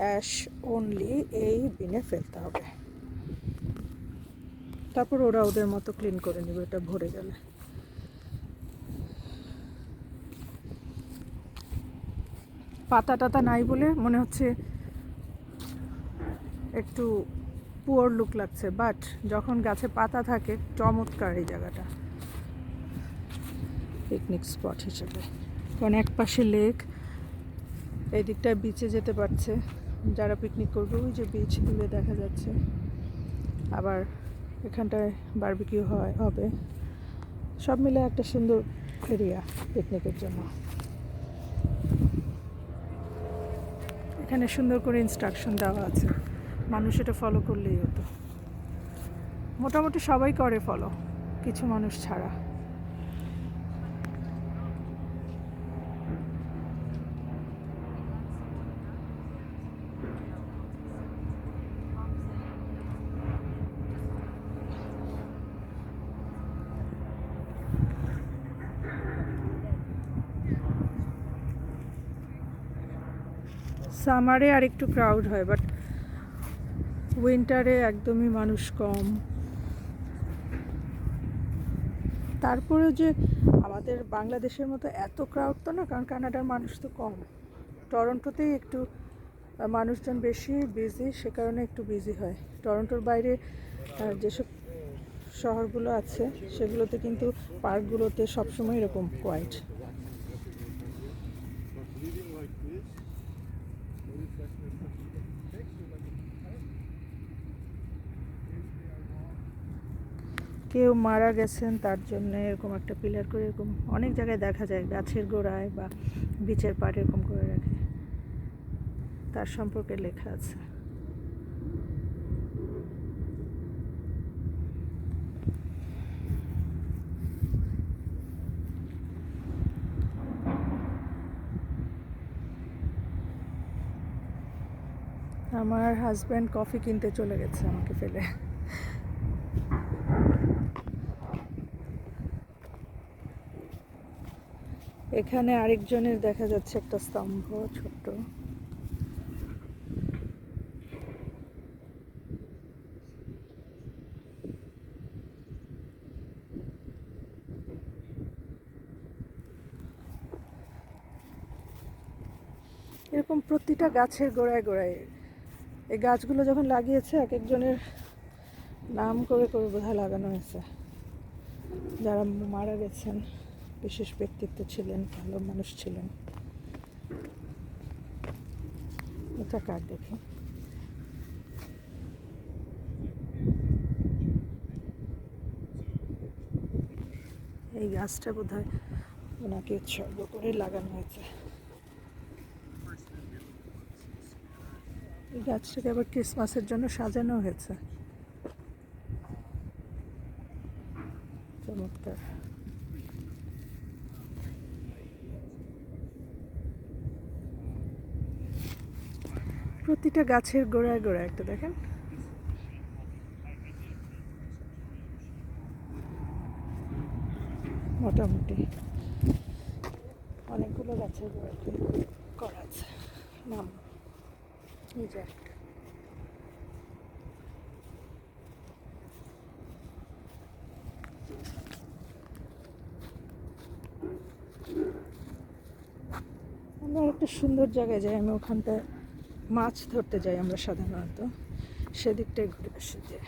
অ্যাশ অনলি এই বিনে ফেলতে হবে। তারপর ওরা ওদের মতো ক্লিন করে নেবে এটা ভরে গেলে। পাতা টাতা নাই বলে মনে হচ্ছে একটু পুয়ার লুক লাগছে, বাট যখন গাছে পাতা থাকে চমৎকার এই জায়গাটা পিকনিক স্পট হিসেবে। কারণ এক পাশে লেক, এই দিকটায় বিচে যেতে পারছে যারা পিকনিক করবে, ওই যে বিচ দূরে দেখা যাচ্ছে, আবার এখানটায় বারবিকিউ হবে। সব মিলে একটা সুন্দর এরিয়া পিকনিকের জন্য। এখানে সুন্দর করে ইনস্ট্রাকশন দেওয়া আছে, মানুষ এটা ফলো করলেই হতো। মোটামুটি সবাই করে ফলো, কিছু মানুষ ছাড়া। সামারে আর একটু ক্রাউড হয়, বাট উইন্টারে একদমই মানুষ কম। তারপরে যে আমাদের বাংলাদেশের মতো এত ক্রাউড তো না, কারণ কানাডার মানুষ তো কম। টরন্টোতেই একটু মানুষজন বেশি বিজি, সে কারণে একটু বিজি হয়। টরন্টোর বাইরে যেসব শহরগুলো আছে সেগুলোতে কিন্তু পার্কগুলোতে সবসময় এরকম কোয়াইট। কেউ মারা গেছেন তার জন্য এরকম একটা পিলার করে এরকম অনেক জায়গায় দেখা যায়, গাছের গোড়ায় বা বিচের পাড়ে এরকম করে রাখে, তার সম্পর্কে লেখা আছে। আমার হাজব্যান্ড কফি কিনতে চলে গেছে আমাকে ফেলে। এখানে আরেকজনের দেখা যাচ্ছে একটা স্তম্ভ ছোট্ট। এরকম প্রতিটা গাছের গোড়ায় গোড়ায় এই গাছগুলো যখন লাগিয়েছে এক একজনের নাম করে করে বোধহয় লাগানো হয়েছে, যারা মারা গেছেন, বিশেষ ব্যক্তিত্ব ছিলেন, ভালো মানুষ ছিলেন। এটা কার দেখি, এই গাছটা বোধহয় ওনাকে উৎসর্গ করে লাগানো হয়েছে। এই গাছটাকে আবার ক্রিসমাসের জন্য সাজানো হয়েছে, চমৎকার। প্রতিটা গাছের গোড়ায় গোড়ায় একটা দেখেন, মোটামুটি অনেকগুলো গাছের গোড়ায় করা আছে নাম। এই যে একটা, আমরা একটা সুন্দর জায়গায় যাই, আমি ওখানটায় মাছ ধরতে যাই আমরা সাধারণত, সেদিকটাই ঘুরে আসি। যে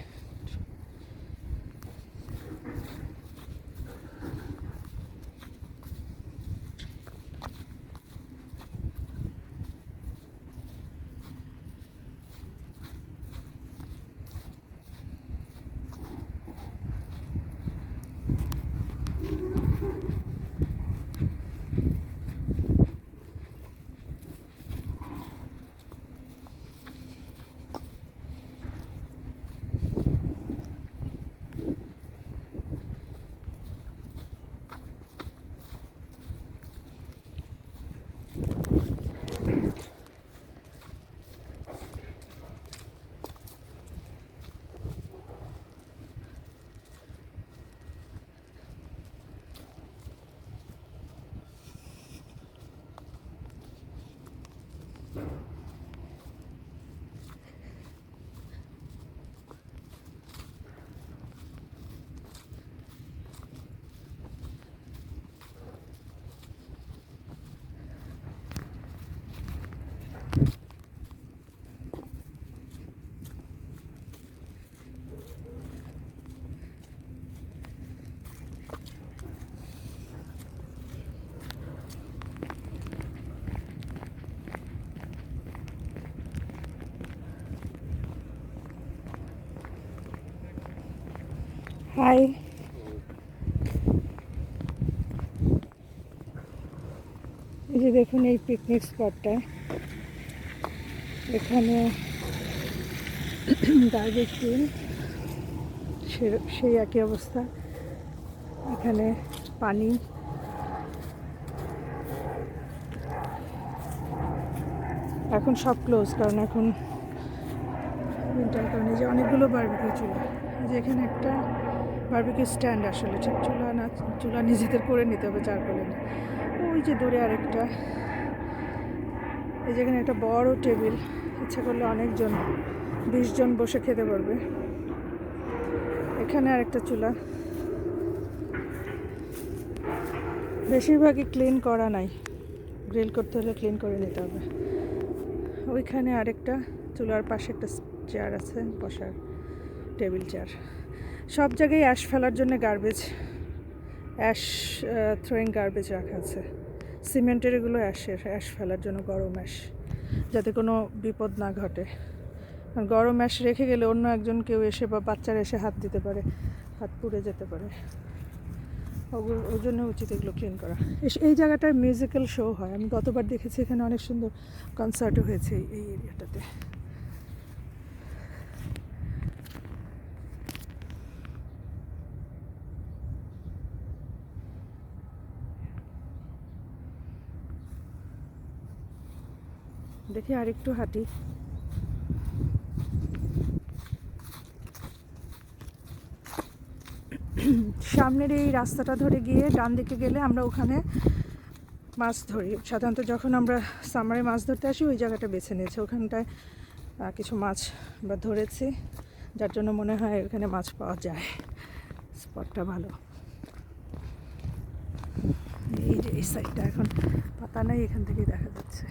হাই, এই যে দেখুন এই পিকনিক স্পটটা, এখানে বারবিকিউ সেই একই অবস্থা। এখানে পানি, এখন সব ক্লোজ কারণ এখন উইন্টার কারণে। যে অনেকগুলো বারবিকিউ চুলা, যে এখানে একটা বারবিকিউ স্ট্যান্ড, আসলে ঠিক চুলা না, চুলা নিজেদের করে নিতে হবে চারকোলে। ওই যে দূরে আরেকটা, এই যেখানে একটা বড় টেবিল, ইচ্ছা করলে অনেকজন 20 জন বসে খেতে পারবে। এখানে আরেকটা চুলা, বেশিরভাগই ক্লিন করা নাই, গ্রিল করতে হলে ক্লিন করে নিতে হবে। ওইখানে আরেকটা চুলার পাশে একটা চেয়ার আছে বসার, টেবিল চেয়ার। সব জায়গায় অ্যাশ ফেলার জন্য গার্বেজ, অ্যাশ থ্রোয়িং গার্বেজ রাখা আছে। সিমেন্টের এগুলো অ্যাশ ফেলার জন্য, গরম অ্যাশ, যাতে কোনো বিপদ না ঘটে। আর গরম অ্যাশ রেখে গেলে অন্য একজন কেউ এসে বা বাচ্চারা এসে হাত দিতে পারে, হাত পুড়ে যেতে পারে। ওই জন্য উচিত এগুলো ক্লিন করা। এই জায়গাটায় মিউজিক্যাল শো হয়, আমি গতবার দেখেছি, এখানে অনেক সুন্দর কনসার্টও হয়েছে এই এরিয়াটাতে। দেখি আরেকটু হাঁটি। সামনের এই রাস্তাটা ধরে গিয়ে ডান দিকে গেলে আমরা ওখানে মাছ ধরি। সাধারণত যখন আমরা সামারে মাছ ধরতে আসি ওই জায়গাটা বেছে নিয়েছি, ওখানটায় কিছু মাছ বা ধরেছি, যার জন্য মনে হয় ওখানে মাছ পাওয়া যায়। স্পটটা ভালো। এই যে এই সাইডটা এখন পাতা নাই, এখান থেকেই দেখা যাচ্ছে।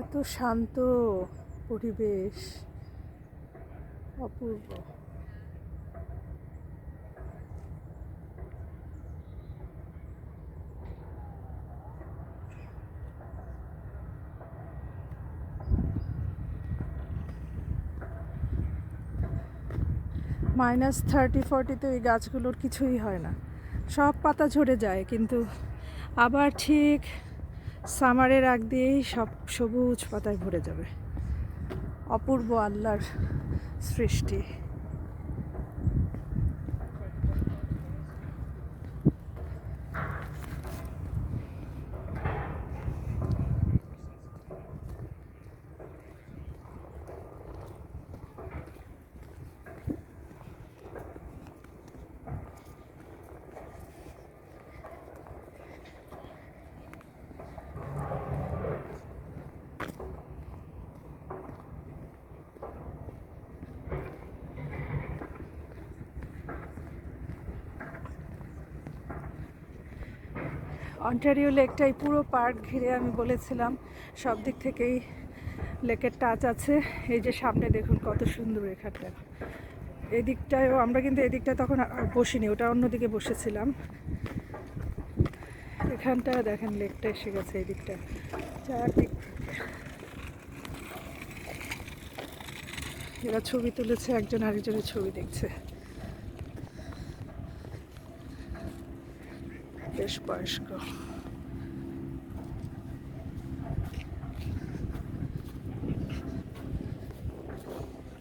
এত শান্ত পরিবেশ, অপূর্ব। -30-40-তে ওই গাছগুলোর কিছুই হয় না, সব পাতা ঝরে যায়, কিন্তু আবার ঠিক সামারের আগ দিয়েই সব সবুজ পাতায় ভরে যাবে। অপূর্ব আল্লাহর সৃষ্টি। অন্টারিও লেকটাই পুরো পার্ক ঘিরে, আমি বলেছিলাম সব দিক থেকেই লেকের টাচ আছে। এই যে সামনে দেখুন কত সুন্দর এখানটা, এদিকটায়ও আমরা কিন্তু এদিকটা তখন বসিনি, ওটা অন্যদিকে বসেছিলাম। এখানটা দেখেন লেকটা এসে গেছে এই দিকটা, চারদিক এরা ছবি তুলেছে, একজন আরেকজনের ছবি দেখছে, বেশ বয়স্ক।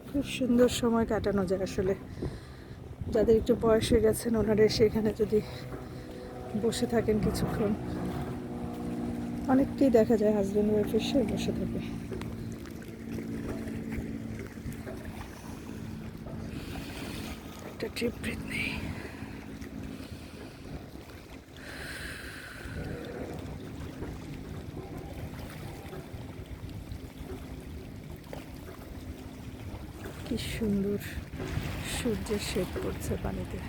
খুব সুন্দর সময় কাটানো যায় আসলে, যাদের একটু বয়স হয়ে গেছেন ওনারা এসে এখানে যদি বসে থাকেন কিছুক্ষণ। অনেককেই দেখা যায় হাজব্যান্ড ওয়াইফ এসে বসে থাকে। একটা ট্রিপ ব্রেথ নেই। কি সুন্দর সূর্যের শেড পড়ছে পানিতে।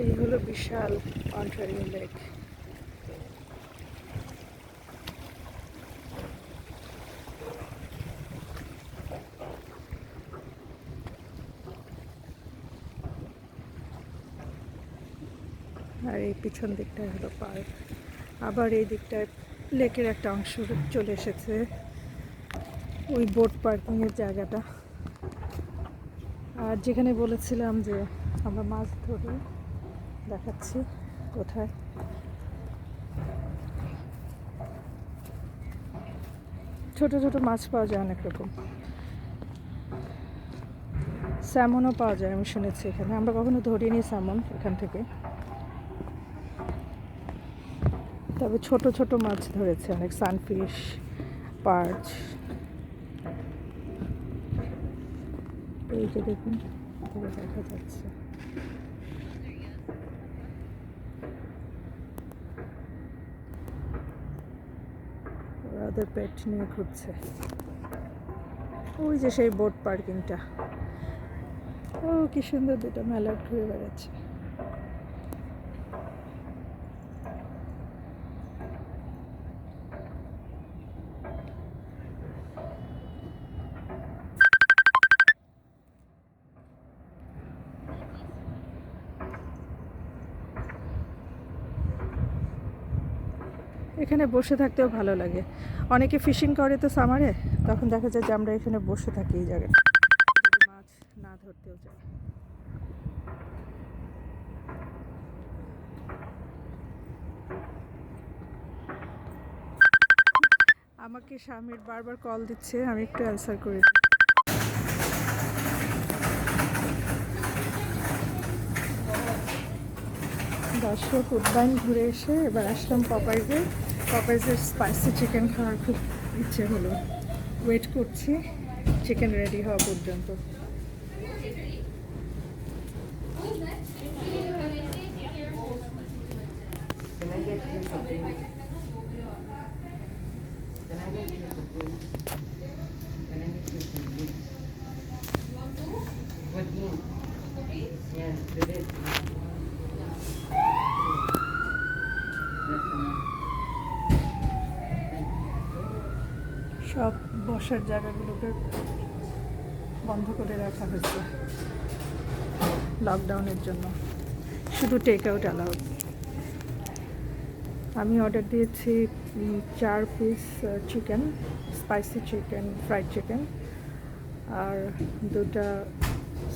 এই হলো বিশাল অন্টারিও লেক। আর এই পিছন দিকটাই হলো পার্ক। আবার এই দিকটায় লেকের একটা অংশ চলে এসেছে, ওই বোট পার্কিংয়ের জায়গাটা। আর যেখানে বলেছিলাম যে আমরা মাছ ধরি, দেখাচ্ছি কোথায়। ছোট ছোট মাছ পাওয়া যায় অনেক রকম, স্যামনও পাওয়া যায় আমি শুনেছি এখানে। আমরা কখনো ধরিনি স্যামন এখান থেকে, তবে ছোট ছোট মাছ ধরেছে অনেক, সানফিশ, পার্চ। এই যে দেখুন দেখা যাচ্ছে, ওরা ওদের পেট নিয়ে ঘুরছে। ওই যে সেই বোট পার্কিংটা, ও কি সুন্দর দুটো মেলা ঘুরে বেড়াচ্ছে। এখানে বসে থাকতেও ভালো লাগে। অনেকে ফিশিং করে তো সামারে, তখন দেখা যায় যে আমরা এখানে বসে থাকি এই জায়গায়, যদি মাছ না ধরতেও চাই। আমাকে স্বামীর বারবার কল দিচ্ছে, আমি একটু অ্যান্সার করি। দর্শক, উদ্যান ঘুরে এসে এবার আসলাম পপাইজে। পপাইজের স্পাইসি চিকেন খাওয়ার খুব ইচ্ছে হলো, ওয়েট করছি চিকেন রেডি হওয়া পর্যন্ত। সব বসার জায়গাগুলোকে বন্ধ করে রাখা হয়েছে লকডাউনের জন্য, শুধু টেক আউট অ্যালাউড। আমি অর্ডার দিয়েছি 4 piece chicken, spicy chicken, fried chicken, আর 2টা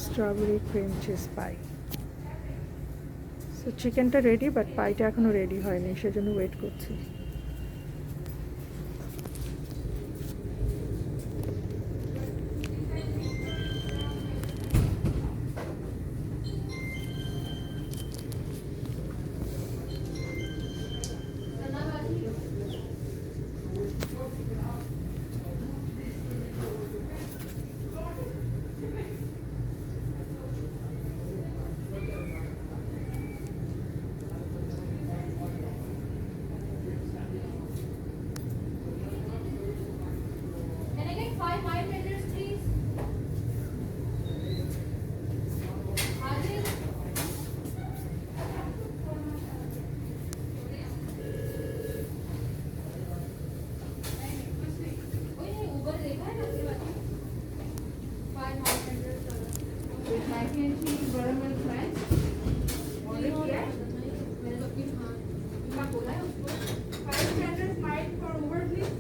strawberry cream cheese pie. So চিকেনটা রেডি, বাট পাইটা এখনও রেডি হয়নি, সেজন্য ওয়েট করছি। Can I get 5 mild tenders, please? Arjun? कोई नहीं, ऊबर देखा है ना आपके पास? 5 mild tenders with mac and cheese, butter and fries. Order किया है? मैंने तो अपनी हाँ क्या बोला है उसको? 5 tenders mild for Uber, please.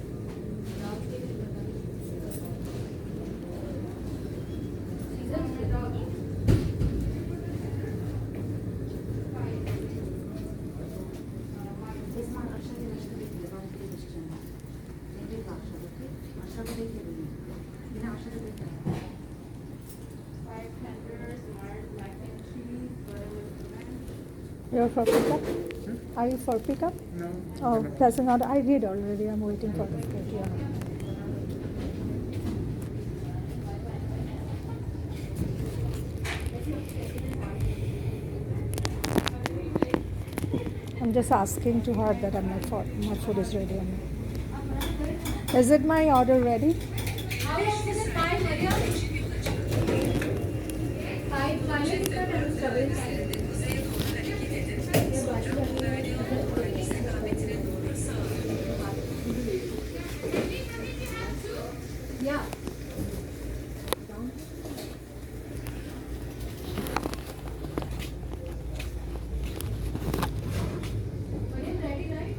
You're for pickup? Are you for pickup? No. Oh, that's an order. I did already. I'm waiting for the food. Yeah. I'm just asking to her that my food is ready. Is it my order ready? Yeah. Ready, right?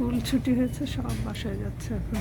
School ছুটি হয়েছে, সব বাসায় যাচ্ছে এখন।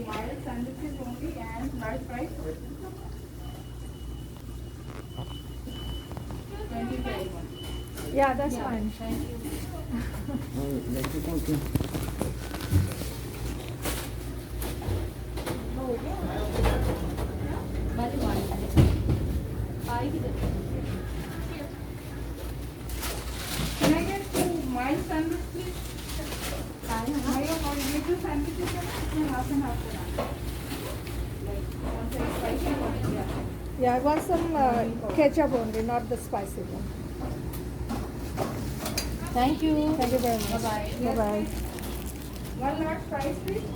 Mild sandwiches only and large fries. 25. Yeah, that's fine. Thank you. Bali one. Five is it? Can I get two mild sandwich, please? Mild or little sandwiches, half and half. Like one side spicy, one yeah. Yeah, I want some ketchup only, not the spicy one. Thank you. Thank you very much. Bye-bye. Bye-bye. One large fries, please.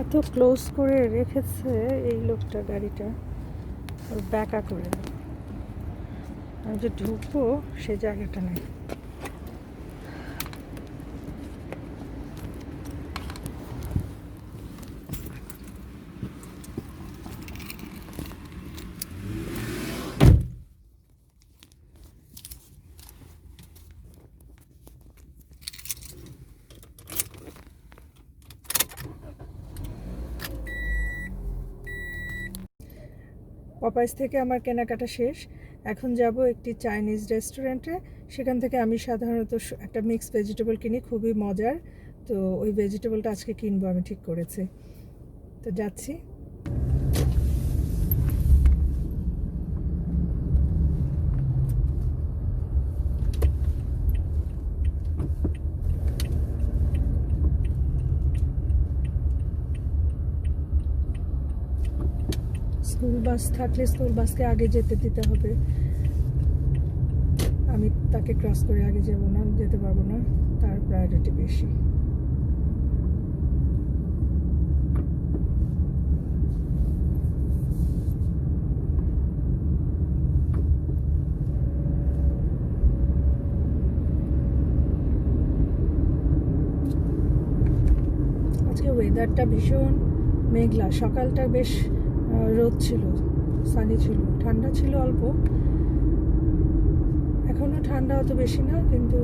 এত close করে রেখেছে এই লোকটা গাড়িটা, ওর ব্যাকা করে। আমি যে ঢুকবো সে জায়গাটা নেই। পপাইস থেকে আমার কেনাকাটা শেষ। এখন যাব একটি চাইনিজ রেস্টুরেন্টে। সেখান থেকে আমি সাধারণত একটা মিক্সড ভেজিটেবল কিনি, খুবই মজার। তো ওই ভেজিটেবলটা আজকে কিনবো আমি ঠিক করেছি। তো যাচ্ছি। স্কুল বাস থাকলে স্কুল বাসকে আগে যেতে দিতে হবে। আমি তাকে ক্রস করে আগে যাব না, যেতে পারবো না, তার প্রায়োরিটি বেশি। আজকে ওয়েদারটা ভীষণ মেঘলা, সকালটা বেশ রোদ ছিল, সানি ছিল, ঠান্ডা ছিল অল্প, এখনও ঠান্ডা অত বেশি না, কিন্তু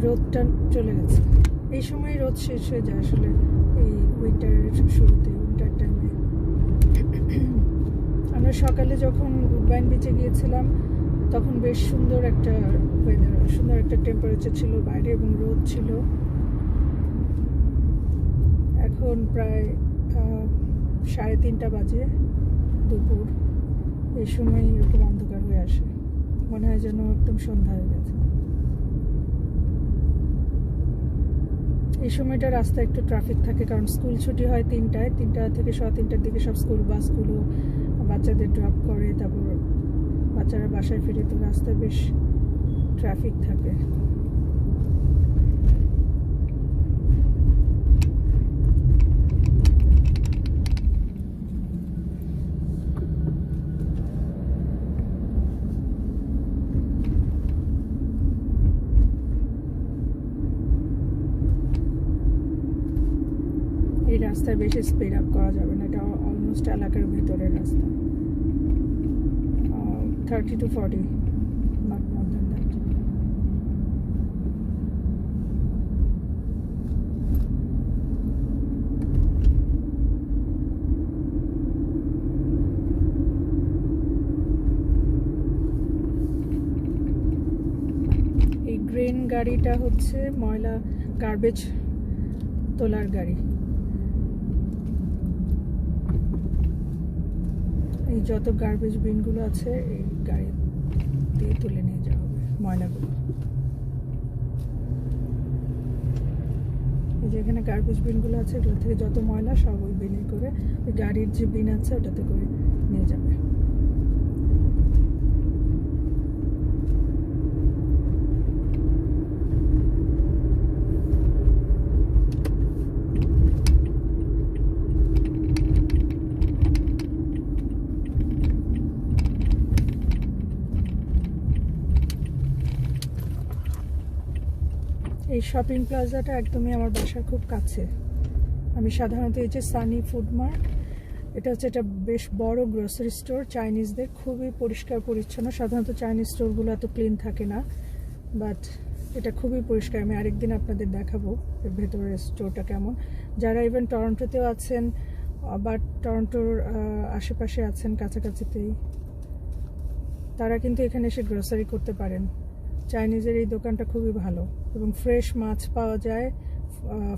রোদটা চলে গেছে। এই সময় রোদ শেষ হয়ে যায় আসলে, এই উইন্টারের শুরুতে, উইন্টার টাইমে। আমরা সকালে যখন উডবাইন বিচে গিয়েছিলাম তখন বেশ সুন্দর একটা ওয়েদার, সুন্দর একটা টেম্পারেচার ছিল বাইরে এবং রোদ ছিল। এখন প্রায় 3:30 বাজে দুপুর, এই সময় এরকম অন্ধকার হয়ে আসে, মনে হয় যেন একদম সন্ধ্যা হয়ে গেছে। এই সময়টা রাস্তায় একটু ট্রাফিক থাকে, কারণ স্কুল ছুটি হয় 3টায়, 3টা থেকে 3:15টার দিকে সব স্কুল বাসগুলো বাচ্চাদের ড্রপ করে, তারপর বাচ্চারা বাসায় ফিরে, তো রাস্তায় বেশ ট্রাফিক থাকে। এই রাস্তায় বেশি স্পিড আপ করা যাবে না, এটা অলমোস্ট এলাকার ভিতরের রাস্তা। 30 to 40, not more than that. এই গ্রেন গাড়িটা হচ্ছে ময়লা গার্বেজ তোলার গাড়ি। এই যত গার্বেজ বিনগুলো আছে এই গাড়ি দিয়ে তুলে নিয়ে যাওয়া হবে ময়লাগুলো। এই যে এখানে গার্বেজ বিনগুলো আছে, এগুলো থেকে যত ময়লা সব ওই বিনে করে, ওই গাড়ির যে বিন আছে ওটাতে করে নিয়ে যাবে। এই শপিং প্লাজাটা একদমই আমার বাসার খুব কাছে। আমি সাধারণত এই যে সানি ফুড মার্ট, এটা হচ্ছে একটা বেশ বড় গ্রোসারি স্টোর, চাইনিজদের, খুবই পরিষ্কার পরিচ্ছন্ন। সাধারণত চাইনিজ স্টোরগুলো এত ক্লিন থাকে না, বাট এটা খুবই পরিষ্কার। আমি আরেকদিন আপনাদের দেখাবো এর ভেতরের স্টোরটা কেমন। যারা ইভেন টরন্টোতেও আছেন বা টরন্টোর আশেপাশে আছেন, কাছাকাছিতেই, তারা কিন্তু এখানে এসে গ্রোসারি করতে পারেন। চাইনিজের এই দোকানটা খুবই ভালো এবং ফ্রেশ মাছ পাওয়া যায়,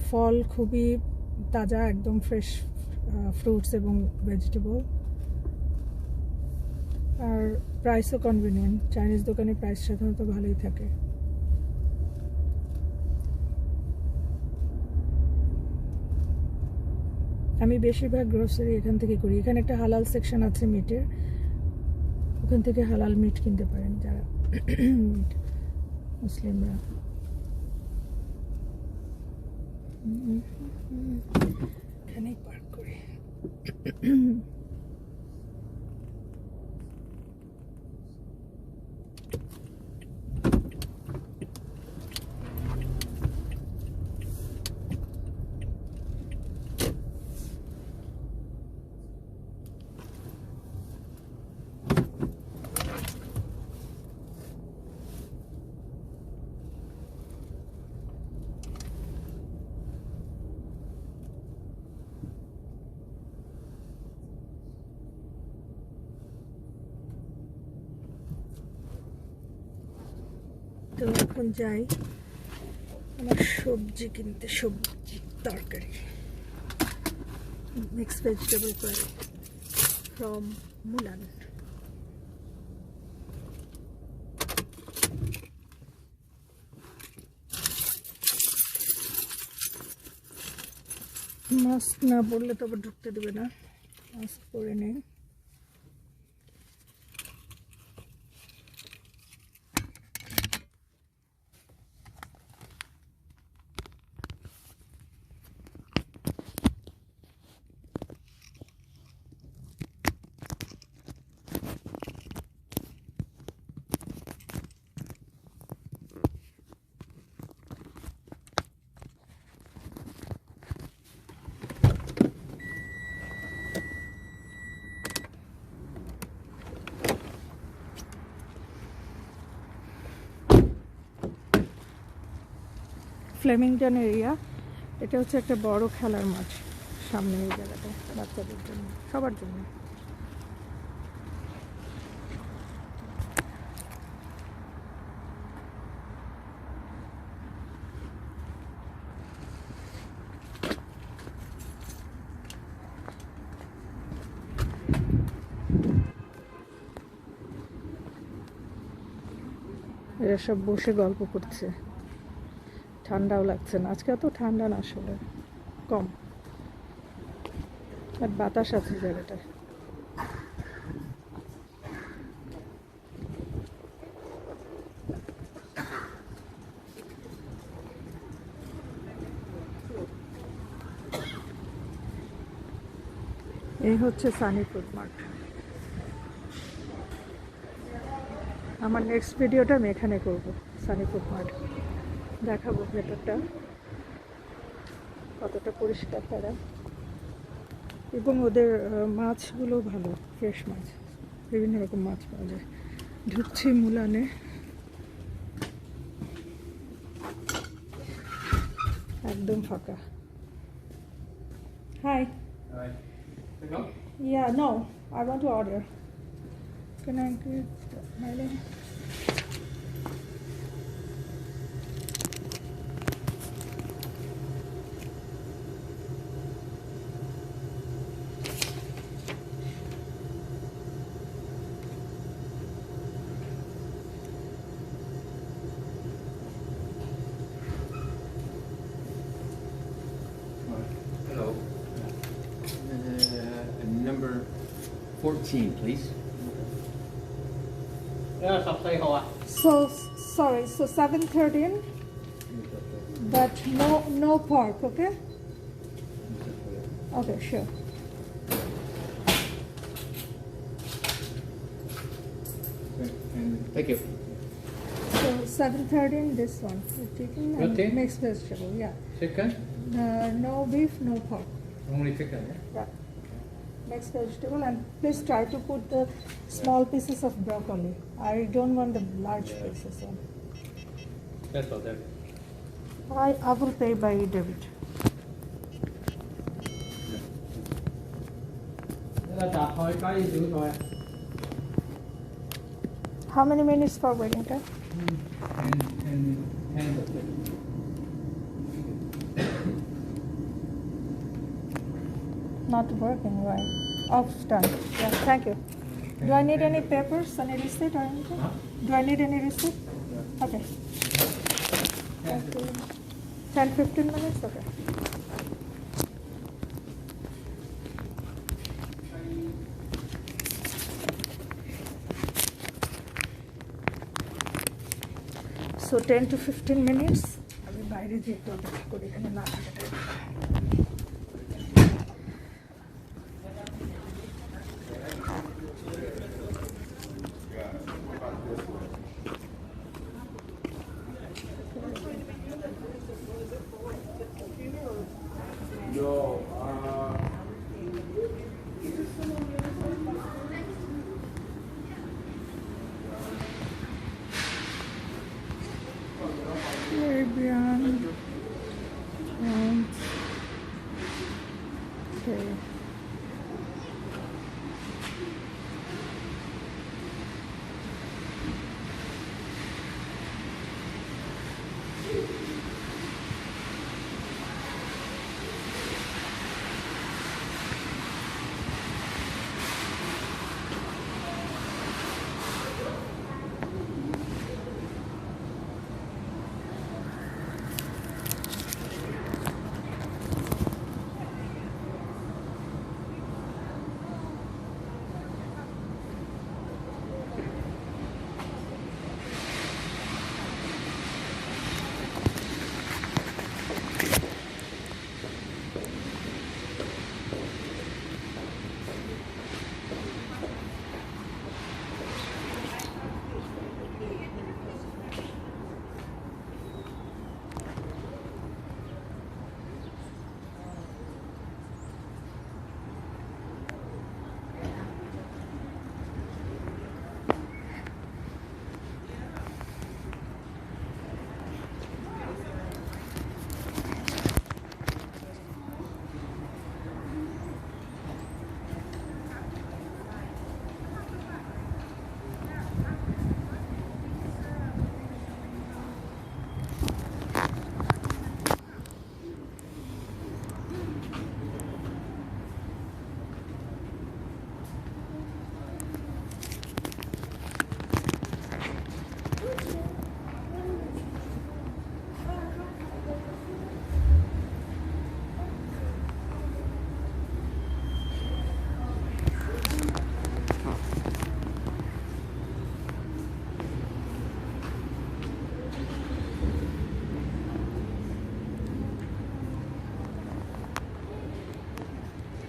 ফল খুবই তাজা, একদম ফ্রেশ ফ্রুটস এবং ভেজিটেবল, আর প্রাইসও কনভিনিয়েন্ট। চাইনিজ দোকানে প্রাইস সাধারণত ভালোই থাকে। আমি বেশিরভাগ গ্রোসারি এখান থেকে করি। এখানে একটা হালাল সেকশন আছে মিটের, ওখান থেকে হালাল মিট কিনতে পারেন যারা মুসলিমরা। এখানেই পার্ক করি। তো এখন যাই আমার সবজি কিনতে, সবজি তরকারি, মিক্সড ভেজিটেবল কারি ফ্রম মুলান। মাস্ক না পরলে তো আবার ঢুকতে দেবে না, মাস্ক পরে নেই। ফ্লেমিংটন এরিয়া। এটা হচ্ছে একটা বড় খেলার মাঠ সামনে এই জায়গাটা, বাচ্চাদের জন্য, সবার জন্য। এরা সব বসে গল্প করছে, ঠান্ডাও লাগছে না আজকে, এত ঠান্ডা না আসলে, কম, আর বাতাস আছে জায়গাটায়। এই হচ্ছে সানি ফুড মার্ট। আমার নেক্সট ভিডিওটা আমি এখানে করবো, সানি ফুড মার্ট দেখাবো ভেতরটা কতটা পরিষ্কার তারা, এবং ওদের মাছগুলো ভালো, ফ্রেশ মাছ, বিভিন্ন রকম মাছ পাওয়া যায়। ঢুকছি মুলানে, একদম ফাঁকা। Hi, yeah, no, I want to order. Can I get my name? Hello. Number 14, please. So, sorry, so 7:13, but no pork, okay? Okay, sure. Thank you. So 7:13, this one, you're taking, and Okay. mixed vegetable, yeah. Chicken? No beef, no pork. Only chicken, yeah? Yeah. Mixed vegetable, and please try to put the small pieces of broccoli. I don't want the large pieces on. That's all that. I will pay by debit. How many minutes for waiting time? Not working, right? Off done. Yeah, thank you. Do I need any papers, any receipt or anything? Do I need any receipt? Okay. Thank you. 10-15 minutes? Okay. So 10 to 15 minutes. আমি বাইরে যেয়ে একটু অপেক্ষা করি, এখানে না থাকাটাই। Caribbean. Okay.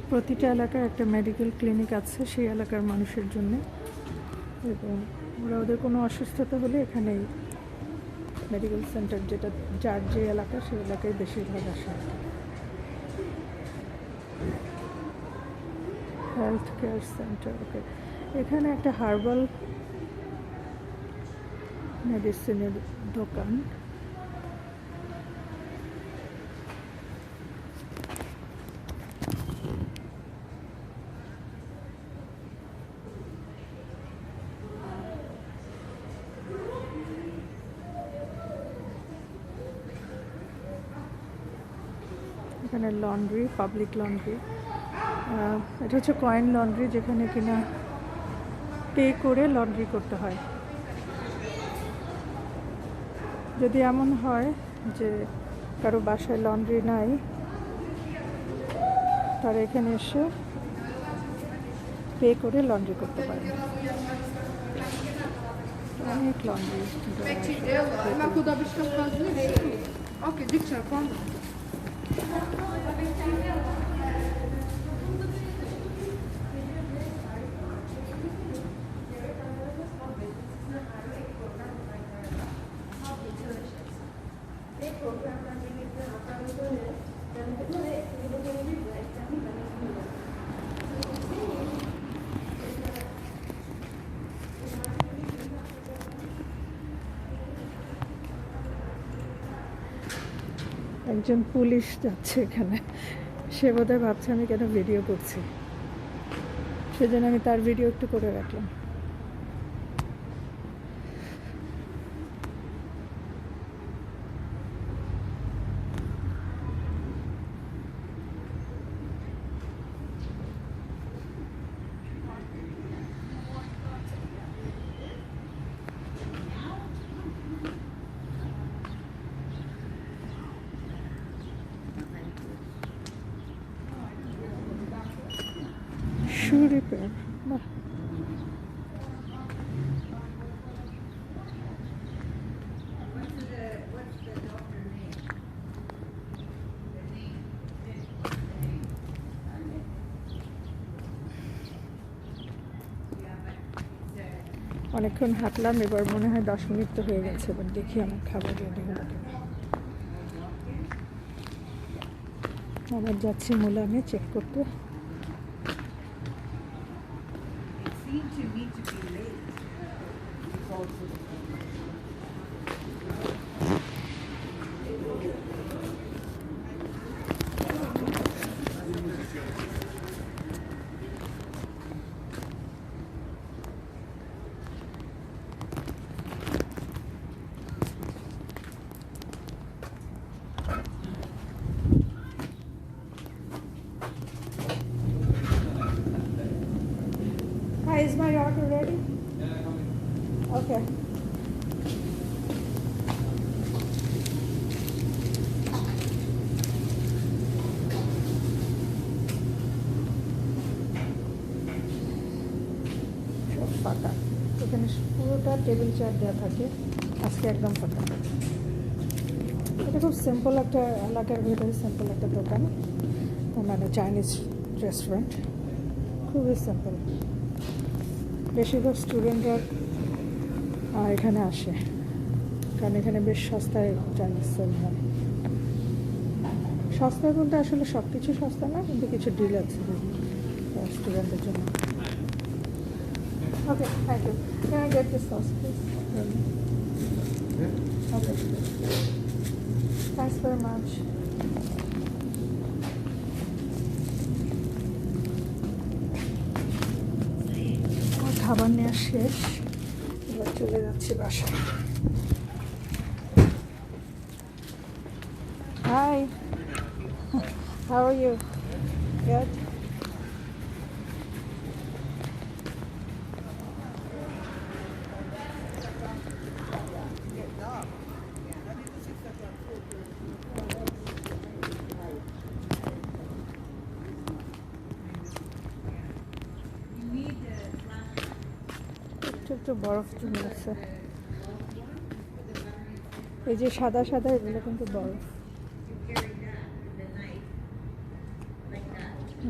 প্রতিটা এলাকায় একটা মেডিকেল ক্লিনিক আছে সেই এলাকার মানুষের জন্য, এবং ওরা ওদের কোনো অসুস্থতা হলে এখানেই মেডিকেল সেন্টার, যেটা যার যে এলাকা সেই এলাকায় বেশিরভাগ আসে। হেলথ কেয়ার সেন্টার, ওকে। এখানে একটা হার্বাল মেডিসিনের দোকান। এখানে লন্ড্রি, পাবলিক লন্ড্রি, এটা হচ্ছে কয়েন লন্ড্রি, যেখানে কিনা পে করে লন্ড্রি করতে হয়। যদি এমন হয় যে কারো বাসায় লন্ড্রি নাই, তারা এখানে এসে পে করে লন্ড্রি করতে পারে। অনেক laundry. Ma kuda byś to wchodził? Okej, dikczę, pan. একজন পুলিশ যাচ্ছে এখানে, সে বোধহয় ভাবছে আমি কেন ভিডিও করছি, সেজন্য আমি তার ভিডিও একটু করে রাখলাম। শু রিপেয়ার, বাহ। অনেকক্ষণ হাঁটলাম, এবার মনে হয় 10 মিনিট তো হয়ে গেছে। এবার দেখি আমার খাবার রেডি হলো কিনা। আবার যাচ্ছি মুলানে চেক করতে। Hi, is my order ready? Okay. সব ফাঁকা, এখানে পুরোটা টেবিল চেয়ার দেওয়া থাকে, আজকে একদম ফাঁকা। এটা খুব সিম্পল একটা এলাকার ভেতরে সিম্পল একটা দোকান, মানে চাইনিজ রেস্টুরেন্ট, খুবই সিম্পল। বেশিরভাগ স্টুডেন্টরা এখানে আসে, কারণ এখানে বেশ সস্তায় চাইনিজ সেল হয়। সস্তায় বলতে আসলে সব কিছু সস্তা না, কিন্তু কিছু ডিল আছে স্টুডেন্টদের জন্য। Okay, thank you. Can I get this sauce, please? Okay. Thanks very much. আমার খাবার নেওয়া শেষ, এবার চলে যাচ্ছি বাসায়। Hi. How are you? Good. একটু বরফ জমে আছে, এই যে সাদা সাদা এগুলো কিন্তু বরফ।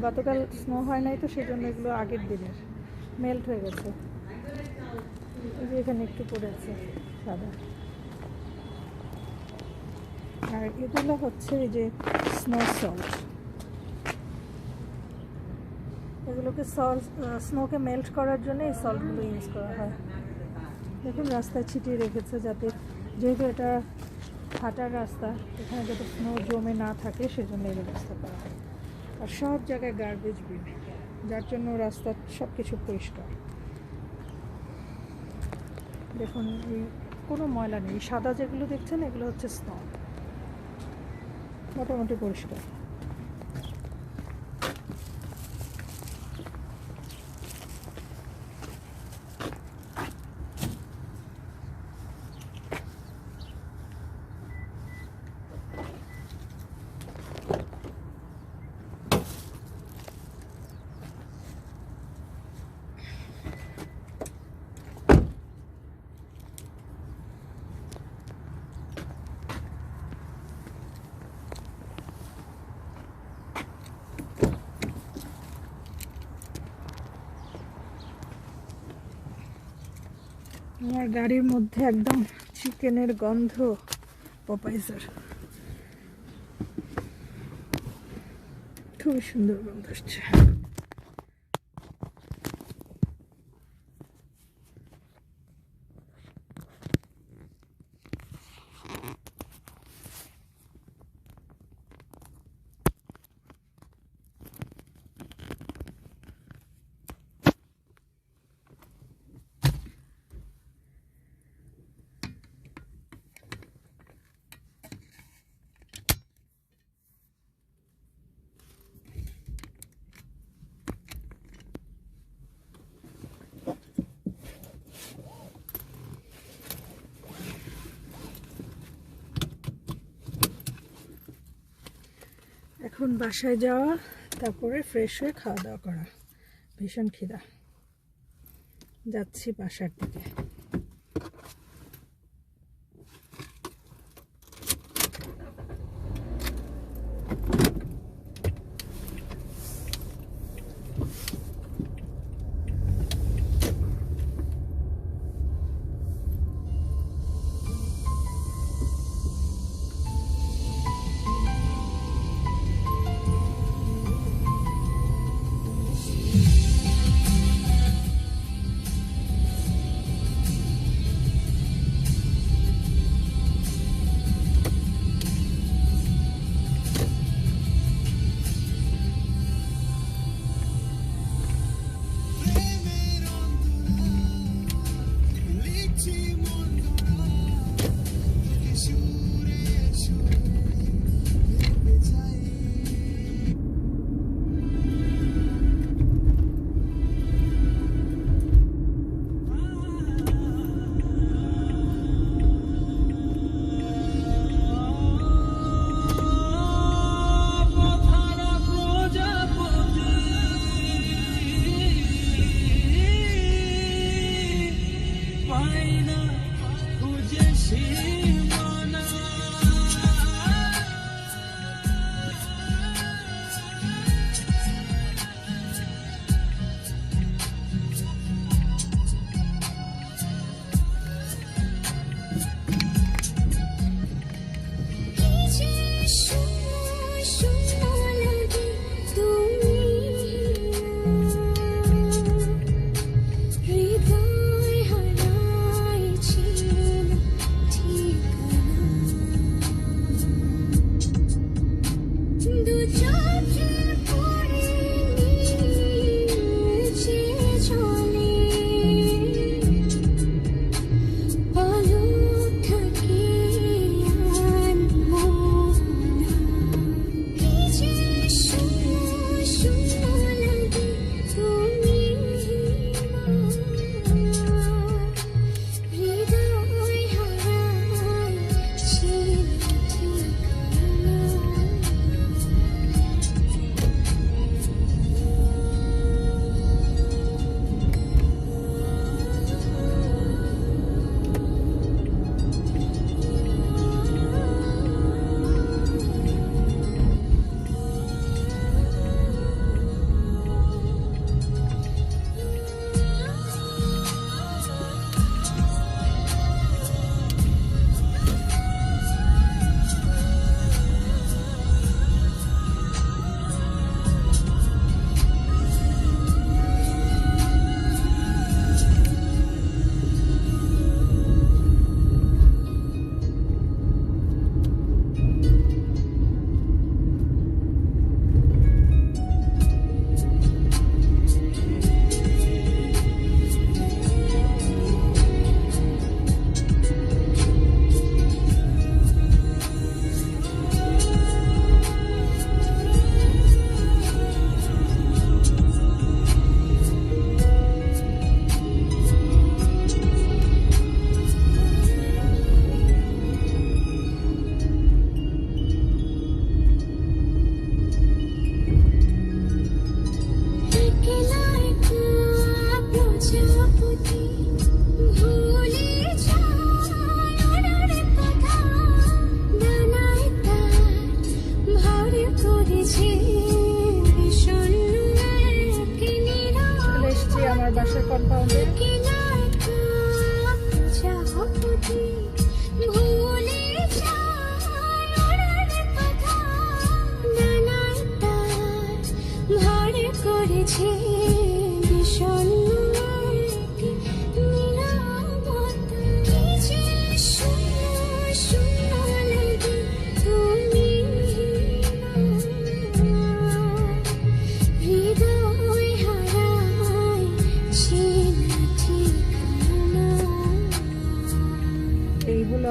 গতকাল স্নো হয় নাই তো সেজন্য এগুলো আগের দিনের মেল্ট হয়ে গেছে। এই যে এখানে একটু পড়েছে সাদা। আর এগুলো হচ্ছে এই যে স্নো সল্ট, এগুলোকে স্নোকে মেল্ট করার জন্য এই সল্টগুলো ইউজ করা হয়। দেখুন রাস্তায় ছিটিয়ে রেখেছে যাতে, যেহেতু এটা হাঁটার রাস্তা, এখানে যাতে স্নো জমে না থাকে সেজন্য এই ব্যবস্থা করা হয়। আর সব জায়গায় গার্বেজ বিন, যার জন্য রাস্তার সব কিছু পরিষ্কার। দেখুন এই কোনো ময়লা নেই, সাদা যেগুলো দেখছেন এগুলো হচ্ছে স্নো, মোটামুটি পরিষ্কার। আমার গাড়ির মধ্যে একদম চিকেনের গন্ধ, পপাইজার খুবই সুন্দর গন্ধ আসছে। এখন বাসায় যাওয়া, তারপরে ফ্রেশ হয়ে খাওয়া দাওয়া করা। ভীষণ খিদা, যাচ্ছি বাসার দিকে।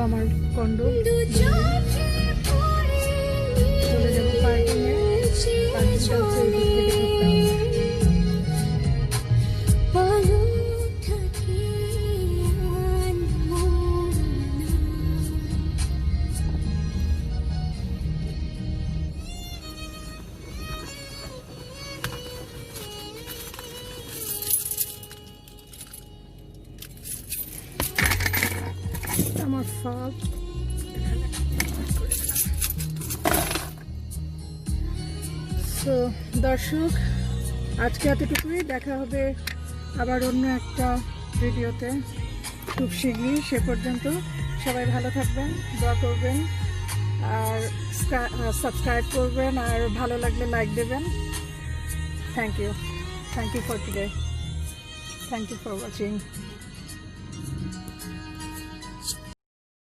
আমার কন্ডো। চলে যাবো পার্কিংয়ে। পার্কিংটা হচ্ছে এই দিক থেকে ঢুকতে হবে। আমার ফাল তো দর্শক, আজকে এতটুকুই। দেখা হবে আবার অন্য একটা ভিডিওতে খুব শীঘ্রই। সে পর্যন্ত সবাই ভালো থাকবেন, দোয়া করবেন, আর সাবস্ক্রাইব করবেন, আর ভালো লাগলে লাইক দেবেন। Thank you for today. Thank you for watching.